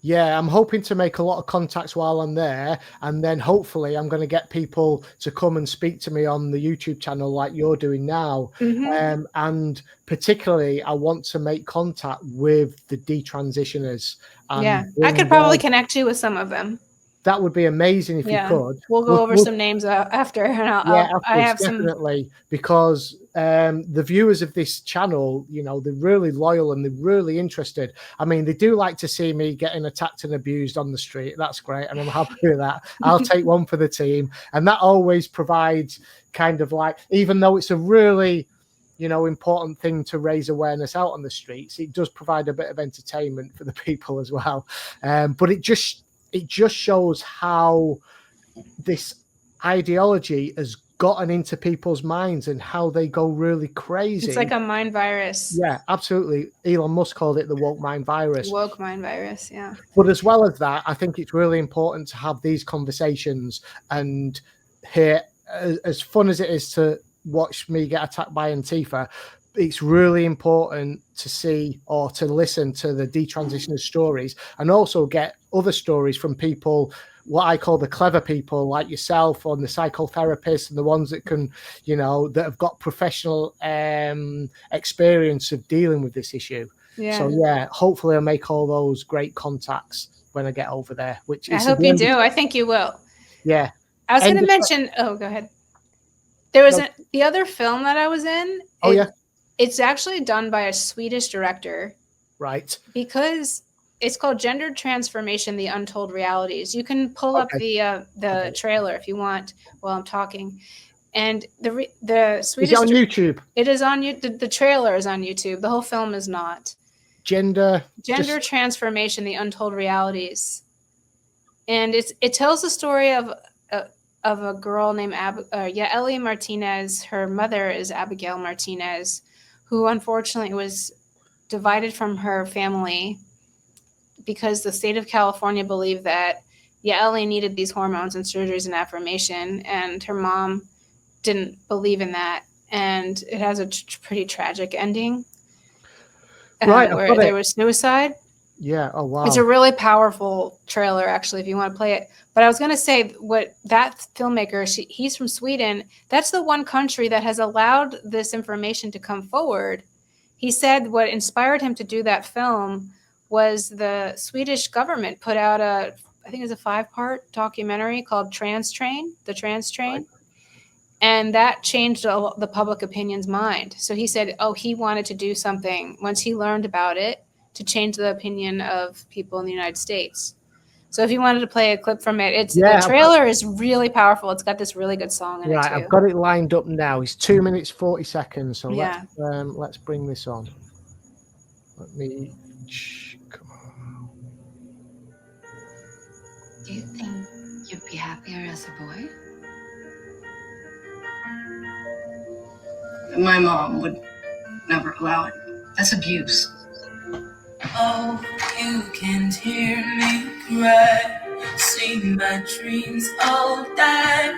Yeah, I'm hoping to make a lot of contacts while I'm there. And then hopefully I'm going to get people to come and speak to me on the YouTube channel like you're doing now. Mm-hmm. And particularly, I want to make contact with the detransitioners. I could probably connect you with some of them. That would be amazing if you could. We'll go over some names after. And I have definitely, because the viewers of this channel, they're really loyal and they're really interested. I mean, they do like to see me getting attacked and abused on the street. That's great. And I'm happy with that. I'll take one for the team. And that always provides kind of like, even though it's a really, important thing to raise awareness out on the streets, it does provide a bit of entertainment for the people as well. But it just shows how this ideology has gotten into people's minds and how they go really crazy. It's like a mind virus. Yeah, absolutely. Elon Musk called it the woke mind virus. Woke mind virus, yeah. But as well as that, I think it's really important to have these conversations and hear, as fun as it is to watch me get attacked by Antifa, it's really important to see or to listen to the detransitioners stories and also get other stories from people, what I call the clever people like yourself, or the psychotherapists and the ones that can, that have got professional experience of dealing with this issue. Yeah. So hopefully I'll make all those great contacts when I get over there. Which I hope you do. I think you will. Yeah. I was going to mention. Oh, go ahead. There was the other film that I was in. It's actually done by a Swedish director. Right. Because it's called Gender Transformation: The Untold Realities. You can pull up the trailer if you want while I'm talking. And the Swedish. Is it on YouTube? It is on YouTube. The trailer is on YouTube. The whole film is not. Gender Transformation: The Untold Realities. And it tells the story of a girl named Ellie Martinez. Her mother is Abigail Martinez, who unfortunately was divided from her family because the state of California believed that Ellie needed these hormones and surgeries and affirmation, and her mom didn't believe in that. And it has a pretty tragic ending. Right. Where there was suicide. Yeah. Oh, wow. It's a really powerful trailer, actually, if you want to play it. But I was going to say, what that filmmaker, he's from Sweden. That's the one country that has allowed this information to come forward. He said what inspired him to do that film was the Swedish government put out I think it's a 5-part documentary called The Trans Train. Right. And that changed the public opinion's mind. So he said, he wanted to do something once he learned about it to change the opinion of people in the United States. So if you wanted to play a clip from it, the trailer is really powerful. It's got this really good song in it too. I've got it lined up now. It's 2 minutes 40 seconds. So let's bring this on. Let me come on. Do you think you'd be happier as a boy? My mom would never allow it. That's abuse. Oh, you can't hear me cry. See my dreams all die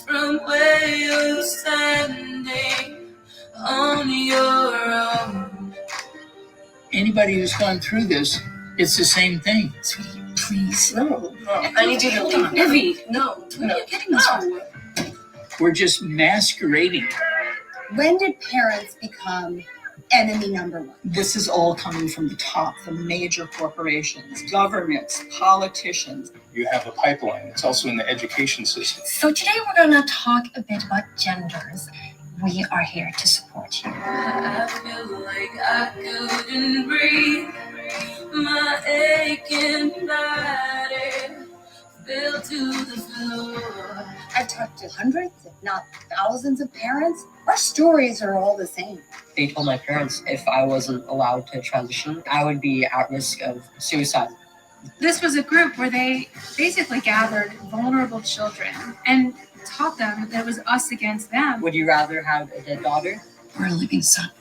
from where you're standing on your own. Anybody who's gone through this, it's the same thing. Sweetie, please. No. I need you to leave. Evie, no. What are you getting this for? We're just masquerading. When did parents become enemy number one? This is all coming from the top, the major corporations, governments, politicians. You have a pipeline. It's also in the education system. So today we're going to talk a bit about genders. We are here to support you. I feel like I couldn't breathe. my aching body fell to the floor. I've talked to hundreds, if not thousands of parents. Our stories are all the same. They told my parents if I wasn't allowed to transition, I would be at risk of suicide. This was a group where they basically gathered vulnerable children and taught them that it was us against them. Would you rather have a dead daughter Or a living son.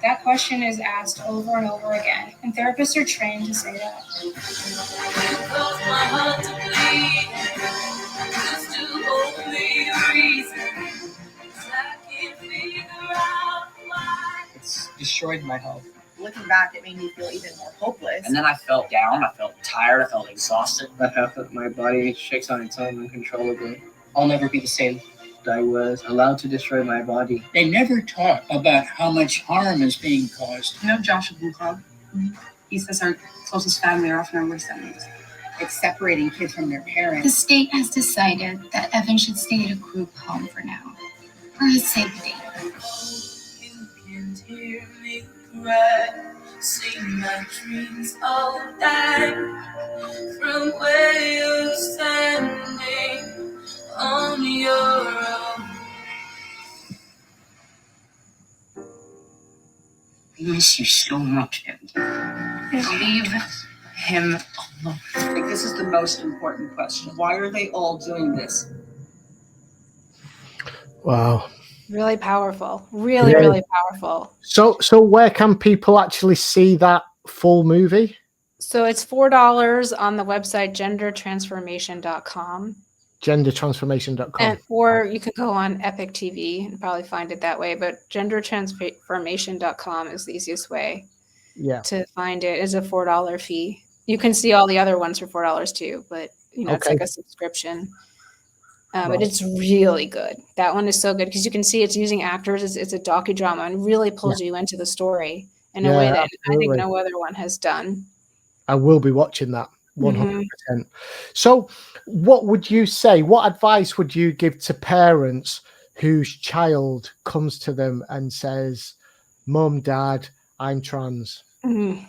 That question is asked over and over again, and therapists are trained to say that. You caused my heart to bleed, just to only reason. I can't figure out why. It's destroyed my health. Looking back, it made me feel even more hopeless. And then I felt down, I felt tired, I felt exhausted. I felt that my body shakes on its own uncontrollably. I'll never be the same. I was allowed to destroy my body. They never talk about how much harm is being caused. You know Joshua Blue Club? He says our closest family are often our worst enemies. It's separating kids from their The parents. state has decided that Evan should stay at a group home for now, for his safety. You can hear me cry, see my dreams all die from where you're standing on your own. I miss you so much, Evan. Leave him alone. I think this is the most important question. Why are they all doing this? Wow. Really powerful. Really, Yeah. really powerful. So where can people actually see that full movie? So it's $4 on the website gendertransformation.com. Gendertransformation.com. And, or you can go on Epoch TV and probably find it that way. But gendertransformation.com is the easiest way Yeah. to find it. It's a $4 fee. You can see all the other ones for $4 too, but you know, it's Okay. like a subscription. But Right. it's really good. That one is so good because you can see it's using actors. It's a docudrama and really pulls you into the story in a way Yeah, that I absolutely. think no other one has done. I will be watching that 100%. Mm-hmm. So what would you say? What advice would you give to parents whose child comes to them and says, Mum, Dad, I'm trans? Mhm.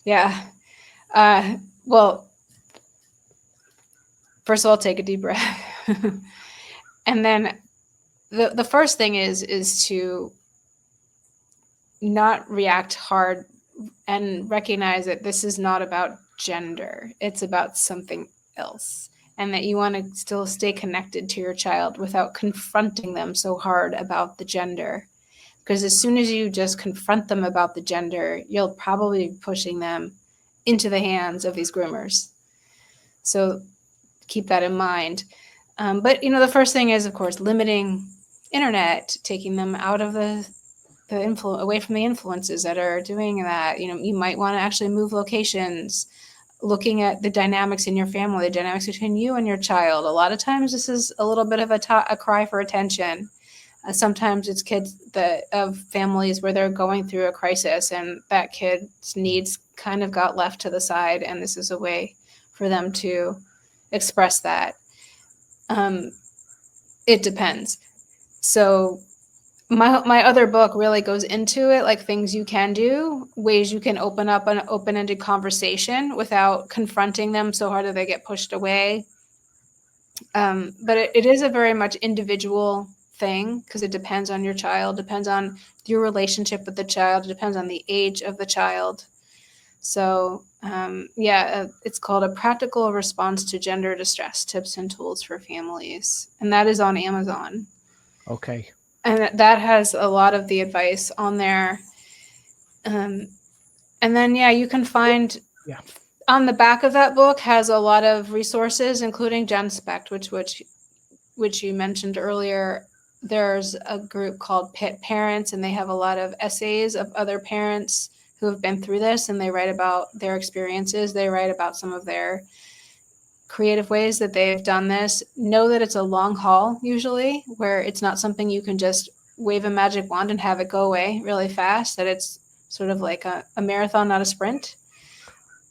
Yeah. Well, first of all, take a deep breath. And then the first thing is to not react hard and recognize that this is not about gender. It's about something else. And that you want to still stay connected to your child without confronting them so hard about the gender. Because as soon as you just confront them about the gender, you'll probably be pushing them into the hands of these groomers. So keep that in mind. But, you know, the first thing is, of course, limiting internet, taking them out of away from the influences that are doing that. You know, you might want to actually move locations, looking at the dynamics in your family, the dynamics between you and your child. A lot of times this is a little bit of a cry for attention. Sometimes it's kids of families where they're going through a crisis and that kid's needs kind of got left to the side. And this is a way for them to express that. It depends. So my other book really goes into it, like things you can do, ways you can open up an open-ended conversation without confronting them so hard that they get pushed away. But it is a very much individual thing because it depends on your child, depends on your relationship with the child, it depends on the age of the child. So it's called A Practical Response to Gender Distress, Tips and Tools for Families. And that is on Amazon. Okay. And that has a lot of the advice on there. And then, you can find on the back of that book has a lot of resources, including Genspect, which you mentioned earlier. There's a group called Pit Parents, and they have a lot of essays of other parents who have been through this, and they write about their experiences. They write about some of their creative ways that they've done this. Know that it's a long haul usually, where it's not something you can just wave a magic wand and have it go away really fast, that it's sort of like a marathon, not a sprint.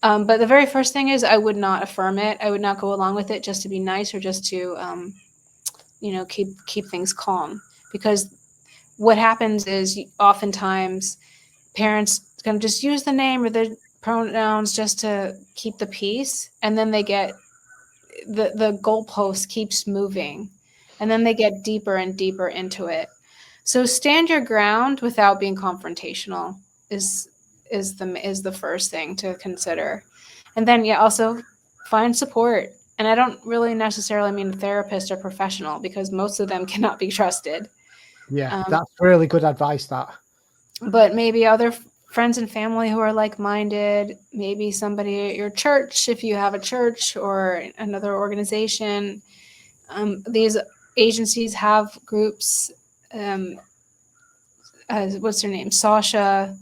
But the very first thing is I would not affirm it. I would not go along with it just to be nice or just to, keep things calm. Because what happens is oftentimes parents kind of just use the name or pronouns just to keep the peace, and then they get the goalpost keeps moving, and then they get deeper and deeper into it. So stand your ground without being confrontational is the first thing to consider. And then also find support. And I don't really necessarily mean a therapist or professional, because most of them cannot be trusted. Yeah, that's really good advice, that. But maybe other friends and family who are like-minded, maybe somebody at your church, if you have a church, or another organization. These agencies have groups. What's her name? Sasha.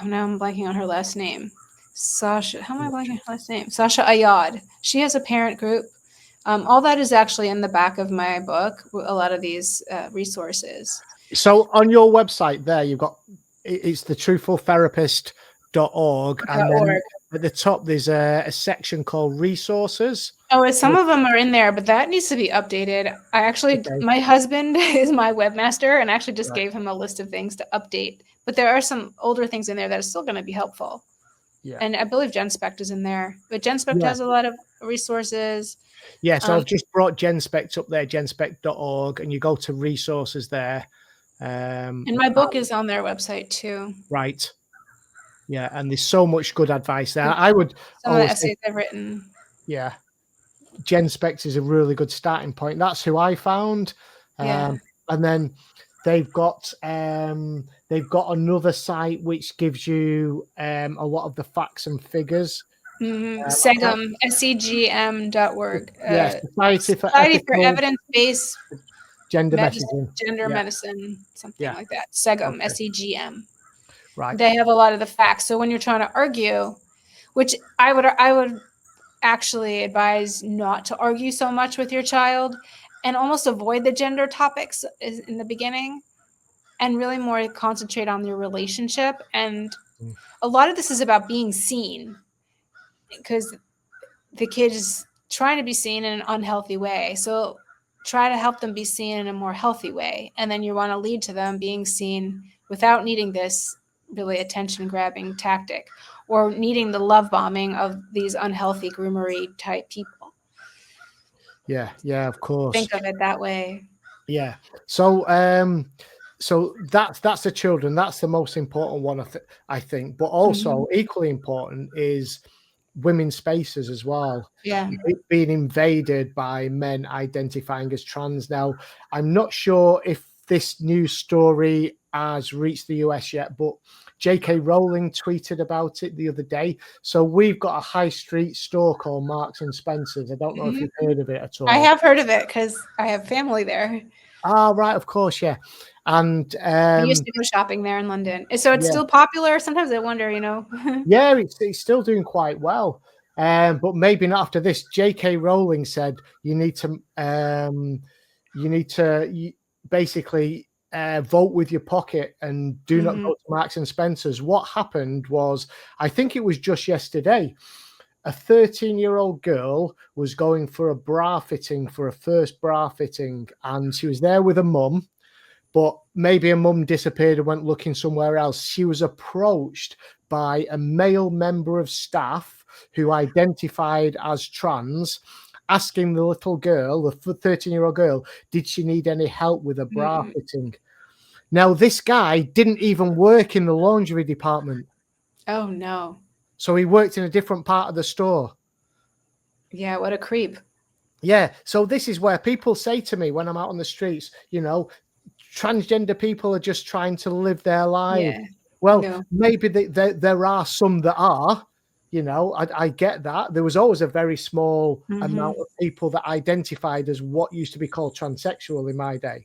Oh, now I'm blanking on her last name. Sasha. How am I blanking on her last name? Sasha Ayad. She has a parent group. All that is actually in the back of my book, a lot of these resources. So on your website there, you've got, it's the truthfultherapist.org. And then at the top, there's a section called resources. Oh, some of them are in there, but that needs to be updated. My husband is my webmaster, and I actually just gave him a list of things to update. But there are some older things in there that are still going to be helpful. Yeah. And I believe Genspect is in there. But Genspect has a lot of resources. Yeah, so I've just brought Genspect up there, genspect.org, and you go to resources there. And my book is on their website too. Right. Yeah, and there's so much good advice there. I would some of the essays I've written. Yeah. Genspect is a really good starting point. That's who I found. And then they've got another site which gives you a lot of the facts and figures. SEGM, SEGM.org. Yes, Society for Evidence-Based Gender Medicine. Gender Medicine, something like that. SEGM, SEGM. Right. They have a lot of the facts. So when you're trying to argue, which I would actually advise not to argue so much with your child, and almost avoid the gender topics in the beginning, and really more concentrate on your relationship. And a lot of this is about being seen, because the kid is trying to be seen in an unhealthy way. So try to help them be seen in a more healthy way. And then you want to lead to them being seen without needing this really attention grabbing tactic, or needing the love bombing of these unhealthy groomery type people. Yeah, of course. Think of it that way. Yeah. So that's the children. That's the most important one, I think. But also equally important is women's spaces as well. Yeah. Being invaded by men identifying as trans. Now, I'm not sure if this news story has reached the US yet, but J.K. Rowling tweeted about it the other day. So we've got a high street store called Marks and Spencer's. I don't know if you've heard of it at all. I have heard of it because I have family there. Ah, right, of course, yeah. And I used to go shopping there in London. So it's still popular. Sometimes I wonder, Yeah, it's still doing quite well. But maybe not after this. J.K. Rowling said you need to basically vote with your pocket and do not go to Marks and Spencer's. What happened was, I think it was just yesterday, a 13-year-old girl was going for a bra fitting, for a first bra fitting, and she was there with a mum, but maybe a mum disappeared and went looking somewhere else. She was approached by a male member of staff who identified as trans, asking the little girl, the 13-year-old girl, did she need any help with a bra fitting? Now, this guy didn't even work in the lingerie department. Oh, no. So he worked in a different part of the store. Yeah, what a creep. Yeah, so this is where people say to me when I'm out on the streets, transgender people are just trying to live their life. Yeah. Well, maybe there are some that are. I get that. There was always a very small amount of people that identified as what used to be called transsexual in my day.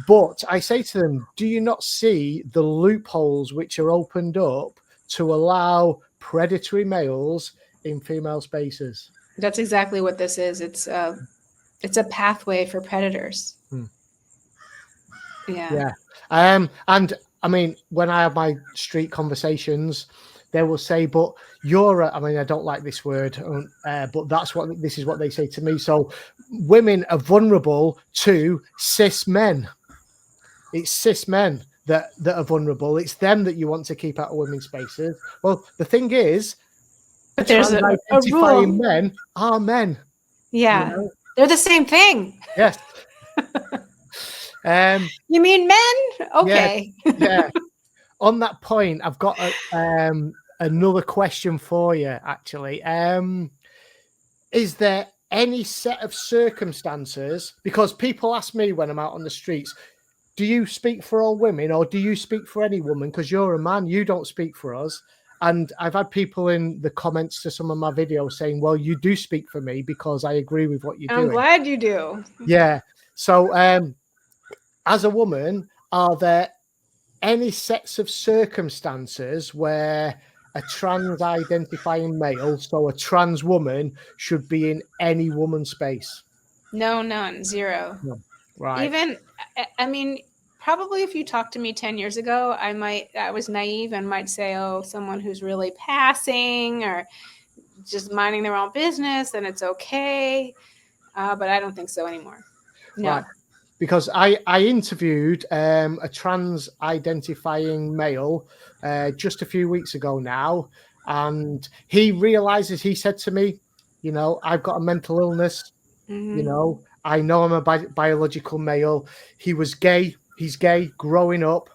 But I say to them, do you not see the loopholes which are opened up to allow predatory males in female spaces? That's exactly what this is. It's a pathway for predators. Yeah. And I mean, when I have my street conversations, they will say, but I don't like this word, but this is what they say to me. So women are vulnerable to cis men. It's cis men that are vulnerable. It's them that you want to keep out of women's spaces. Well, the thing is, but there's a rule. Trans-identifying men are men. Yeah, you know? They're the same thing. Yes. You mean men? Okay. Yeah. On that point, I've got another question for you, actually. Is there any set of circumstances, because people ask me when I'm out on the streets, do you speak for all women or do you speak for any woman? Because you're a man, you don't speak for us. And I've had people in the comments to some of my videos saying, well, you do speak for me because I agree with what you're doing. I'm glad you do. Yeah. So as a woman, are there any sets of circumstances where a trans-identifying male, so a trans woman, should be in any woman's space? No, none, zero. No. Right. Even, I mean, probably if you talked to me 10 years ago, I was naive and might say, oh, someone who's really passing or just minding their own business, then it's okay. But I don't think so anymore. No. Right. Because I interviewed a trans-identifying male just a few weeks ago now, and he realizes, he said to me, you know, I've got a mental illness, you know, I know I'm a biological male. He was gay. He's gay growing up.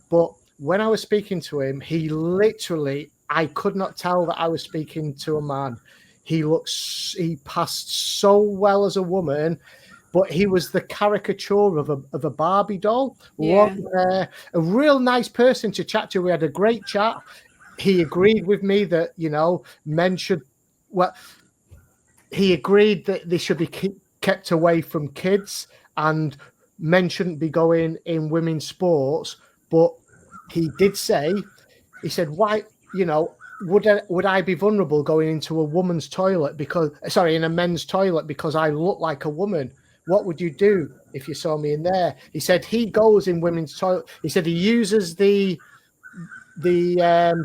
But when I was speaking to him, he literally, I could not tell that I was speaking to a man. He passed so well as a woman, but he was the caricature of a Barbie doll. Yeah. A real nice person to chat to. We had a great chat. He agreed with me that, you know, men should, well, he agreed that they should be kept away from kids and men shouldn't be going in women's sports. But he did say, he said, why, you know, would I be vulnerable going into a woman's toilet in a men's toilet because I look like a woman? What would you do if you saw me in there? He said he goes in women's toilet. He said he uses the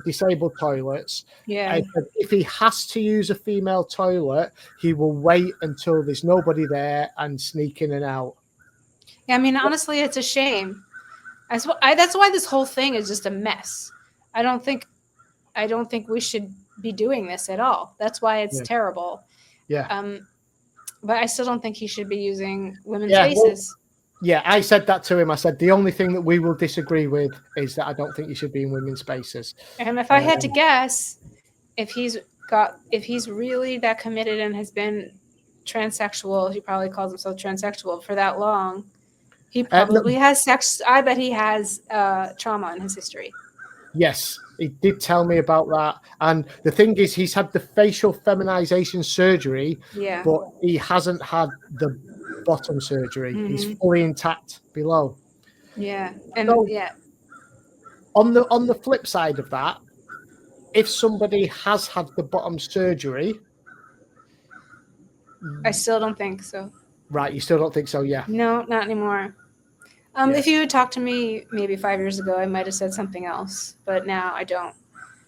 disabled toilets. Yeah. If he has to use a female toilet, he will wait until there's nobody there and sneak in and out. Yeah, I mean, honestly, it's a shame. That's why this whole thing is just a mess. I don't think we should be doing this at all. That's why it's terrible. Yeah. But I still don't think he should be using women's spaces. Well, I said that to him. I said the only thing that we will disagree with is that I don't think you should be in women's spaces. And if I had to guess, if he's really that committed and has been transsexual, he probably calls himself transsexual for that long. He probably has sex. I bet he has trauma in his history. Yes, he did tell me about that. And the thing is, he's had the facial feminization surgery, but he hasn't had the bottom surgery. He's fully intact below. Yeah. And so, on the flip side of that, if somebody has had the bottom surgery, I still don't think so. Right, you still don't think so? Yeah. No, not anymore. If you had talked to me maybe 5 years ago, I might have said something else, but now I don't.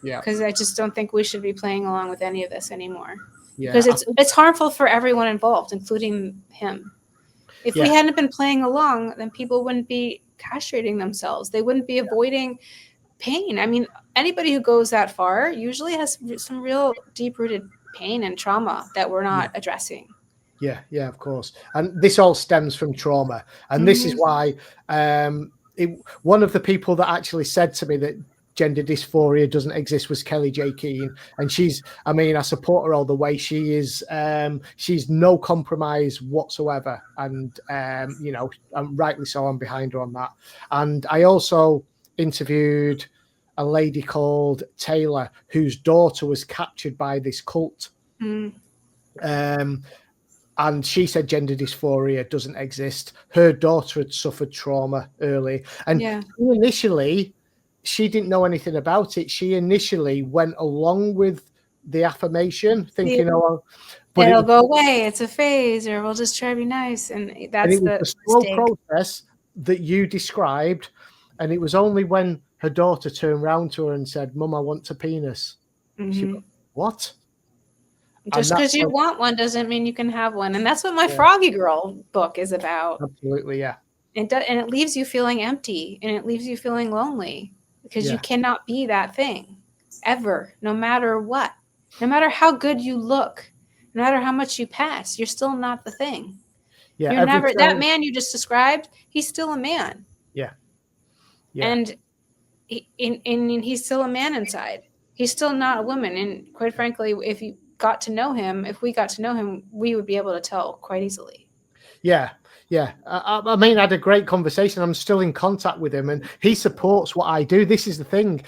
Yeah. Because I just don't think we should be playing along with any of this anymore. Yeah. Because it's harmful for everyone involved, including him. If we hadn't been playing along, then people wouldn't be castrating themselves. They wouldn't be avoiding pain. I mean, anybody who goes that far usually has some real deep-rooted pain and trauma that we're not addressing. Yeah, of course. And this all stems from trauma. And this is why one of the people that actually said to me that gender dysphoria doesn't exist was Kelly J. Keane. And I support her all the way. She's no compromise whatsoever. And, rightly so, I'm behind her on that. And I also interviewed a lady called Taylor, whose daughter was captured by this cult. And she said gender dysphoria doesn't exist. Her daughter had suffered trauma early. And initially, she didn't know anything about it. She initially went along with the affirmation, thinking, but it'll go away. It's a phase, or we'll just try to be nice. And that's the slow process that you described. And it was only when her daughter turned around to her and said, "Mum, I want a penis." She went, "What?" Just because you want one doesn't mean you can have one. And that's what my Froggy Girl book is about. Absolutely, yeah. And it leaves you feeling empty, and it leaves you feeling lonely, because you cannot be that thing ever, no matter what. No matter how good you look, no matter how much you pass, you're still not the thing. Yeah, You're never that man you just described. He's still a man. Yeah. And he's still a man inside. He's still not a woman. And quite frankly, if we got to know him, we would be able to tell quite easily. Yeah. I mean, I had a great conversation. I'm still in contact with him, and he supports what I do. This is the thing.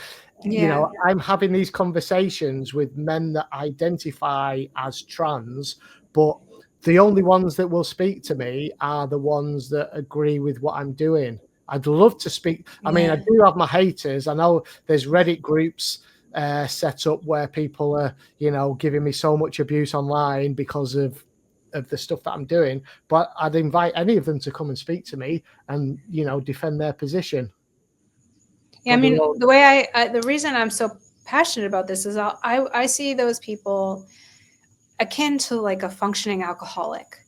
You know, I'm having these conversations with men that identify as trans, but the only ones that will speak to me are the ones that agree with what I'm doing. I'd love to speak. I mean, I do have my haters. I know there's Reddit groups set up where people are, you know, giving me so much abuse online because of the stuff that I'm doing. But I'd invite any of them to come and speak to me and, you know, defend their position. Yeah, I mean, the way the reason I'm so passionate about this is I see those people akin to like a functioning alcoholic.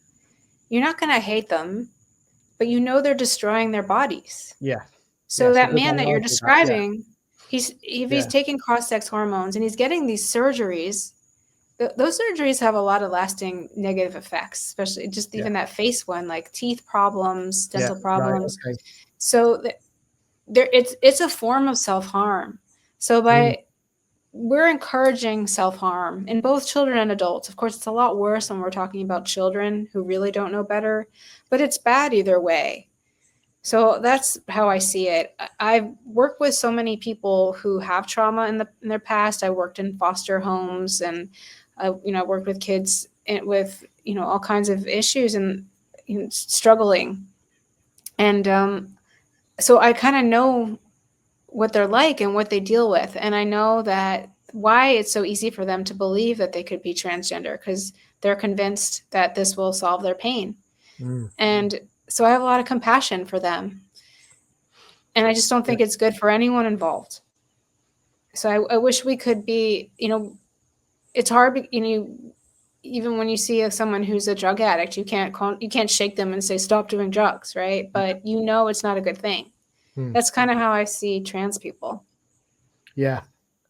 You're not going to hate them, but you know they're destroying their bodies. Yeah. So that man that you're describing, he's taking cross-sex hormones and he's getting these surgeries. Those surgeries have a lot of lasting negative effects, especially just even that face one, like teeth problems, dental problems. Right, okay. So it's a form of self-harm. So we're encouraging self-harm in both children and adults. Of course, it's a lot worse when we're talking about children who really don't know better, but it's bad either way. So that's how I see it. I've worked with so many people who have trauma in their past. I worked in foster homes, and I worked with kids with all kinds of issues and struggling. And so I kind of know what they're like and what they deal with. And I know that why it's so easy for them to believe that they could be transgender, because they're convinced that this will solve their pain. And so I have a lot of compassion for them. And I just don't think it's good for anyone involved. So I wish we could be, it's hard, even when you see someone who's a drug addict, you can't shake them and say, stop doing drugs, right? But it's not a good thing. That's kind of how I see trans people. Yeah,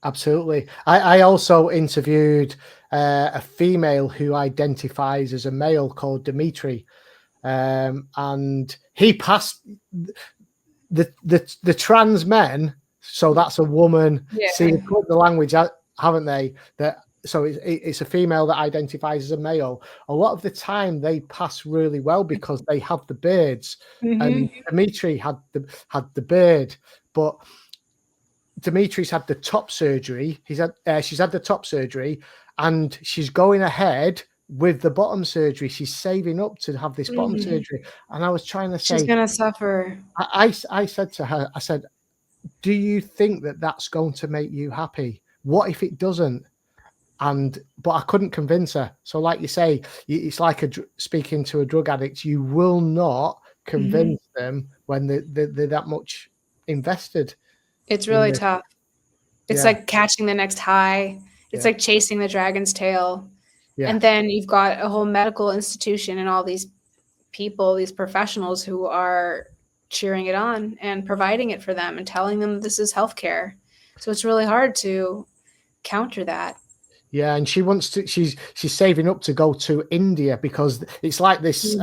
absolutely. I also interviewed a female who identifies as a male called Dimitri, and he passed the trans men. So that's a woman. Yeah. See, they put the language out, haven't they? So it's a female that identifies as a male. A lot of the time they pass really well because they have the beards. And Dimitri had the beard, but Dimitri's had the top surgery. She's had the top surgery, and she's going ahead with the bottom surgery. She's saving up to have this bottom surgery. And I was trying to say, she's gonna suffer. I said to her, I said, do you think that that's going to make you happy? What if it doesn't? But I couldn't convince her. So like you say, it's like speaking to a drug addict. You will not convince them when they're that much invested. It's really tough. It's like catching the next high. It's like chasing the dragon's tail. Yeah. And then you've got a whole medical institution and all these people, these professionals who are cheering it on and providing it for them and telling them this is healthcare. So it's really hard to counter that. Yeah, and she wants to. She's saving up to go to India because it's like this. It's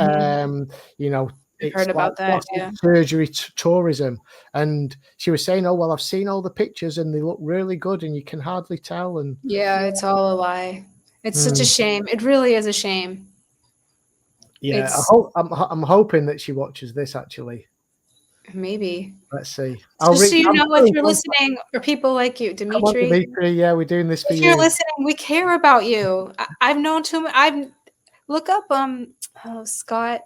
heard about that. Yeah, surgery tourism, and she was saying, "Oh well, I've seen all the pictures and they look really good, and you can hardly tell." And yeah, it's all a lie. It's such a shame. It really is a shame. Yeah, I'm hoping that she watches this actually. Maybe. Let's see. Just so you know, if you're listening, or people like you, Dimitri. Dimitri, yeah, we're doing this for you. If you're listening, we care about you. I've known look up Scott.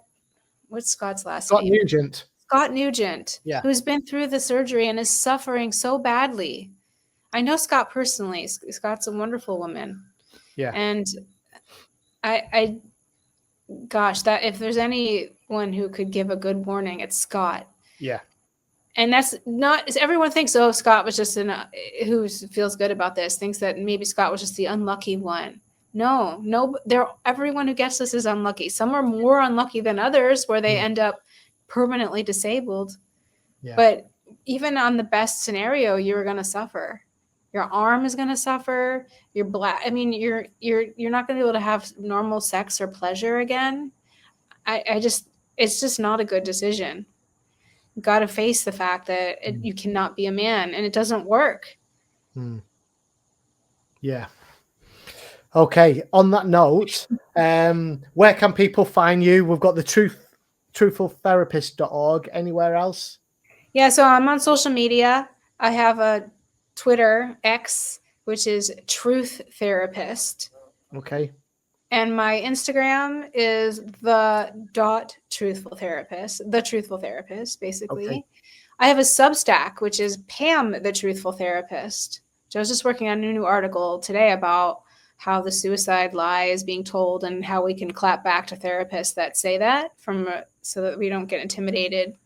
What's Scott's last name? Nugent. Scott Nugent. Yeah. Who's been through the surgery and is suffering so badly. I know Scott personally. Scott's a wonderful woman. Yeah. And gosh, that if there's anyone who could give a good warning, it's Scott. Yeah. And that's not, everyone thinks, oh, Scott was just who feels good about this, thinks that maybe Scott was just the unlucky one. No, everyone who gets this is unlucky. Some are more unlucky than others where they end up permanently disabled. Yeah. But even on the best scenario, you're going to suffer. Your arm is going to suffer. You're not going to be able to have normal sex or pleasure again. It's just not a good decision. You got to face the fact that you cannot be a man, and it doesn't work. Yeah. Okay. On that note, where can people find you? We've got the truthfultherapist.org. Anywhere else? Yeah, so I'm on social media. I have a Twitter, X, which is Truth Therapist. Okay. And my Instagram is the.truthful therapist, basically. Okay. I have a Substack, which is Pam, the Truthful Therapist. So I was just working on a new article today about how the suicide lie is being told and how we can clap back to therapists that say that so that we don't get intimidated.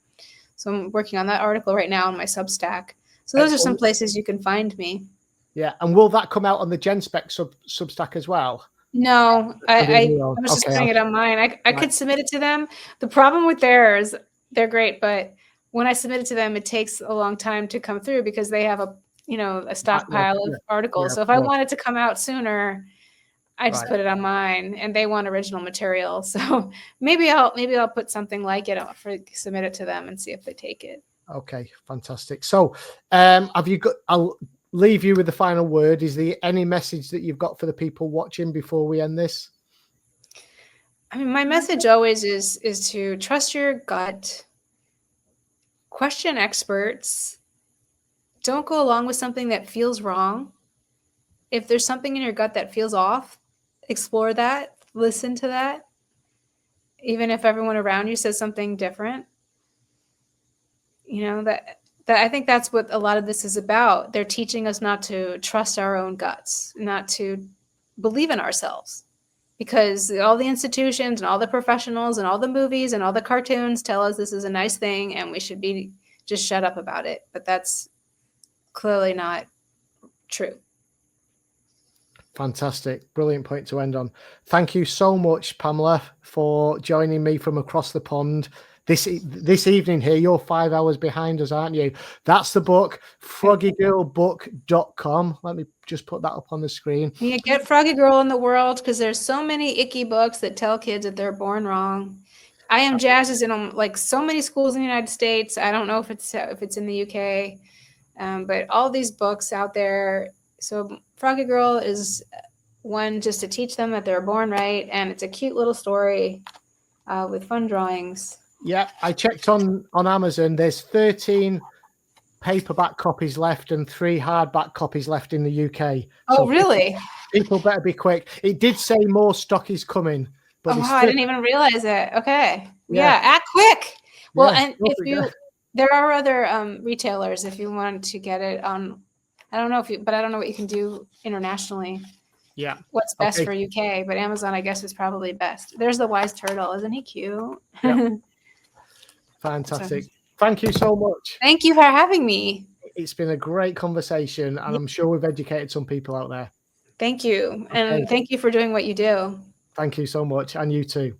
So I'm working on that article right now on my Substack. So those are some places you can find me. Yeah. And will that come out on the Genspect Substack as well? No, I was just putting it on mine. I could submit it to them. The problem with theirs, they're great, but when I submit it to them, it takes a long time to come through because they have a stockpile of articles. Yeah, so if I want it to come out sooner, I just put it on mine, and they want original material. So maybe I'll put something like it submit it to them and see if they take it. Okay, fantastic. So I'll leave you with the final word. Is there any message that you've got for the people watching before we end this? I mean, my message always is to trust your gut, question experts, don't go along with something that feels wrong. If there's something in your gut that feels off, explore that, listen to that. Even if everyone around you says something different, that I think that's what a lot of this is about. They're teaching us not to trust our own guts, not to believe in ourselves, because all the institutions and all the professionals and all the movies and all the cartoons tell us this is a nice thing and we should be just shut up about it. But that's clearly not true. Fantastic. Brilliant point to end on. Thank you so much, Pamela, for joining me from across the pond this evening here. You're 5 hours behind us, aren't you? That's the book, FroggyGirlBook.com. Let me just put that up on the screen. Yeah, get Froggy Girl in the world, because there's so many icky books that tell kids that they're born wrong. I Am Jazz is in like so many schools in the United States. I don't know if it's in the UK, but all these books out there. So Froggy Girl is one just to teach them that they're born right, and it's a cute little story with fun drawings. Yeah, I checked on Amazon. There's 13 paperback copies left and 3 hardback copies left in the UK. Oh, so really? People better be quick. It did say more stock is coming. But I didn't even realize it. Okay. Yeah, act quick. Well, and there are other retailers if you want to get it on. I don't know what you can do internationally. Yeah. What's best for UK, but Amazon, I guess, is probably best. There's the wise turtle. Isn't he cute? Yeah. Fantastic. Thank you so much. Thank you for having me. It's been a great conversation, and I'm sure we've educated some people out there. Thank you. And thank you for doing what you do. Thank you so much. And you too.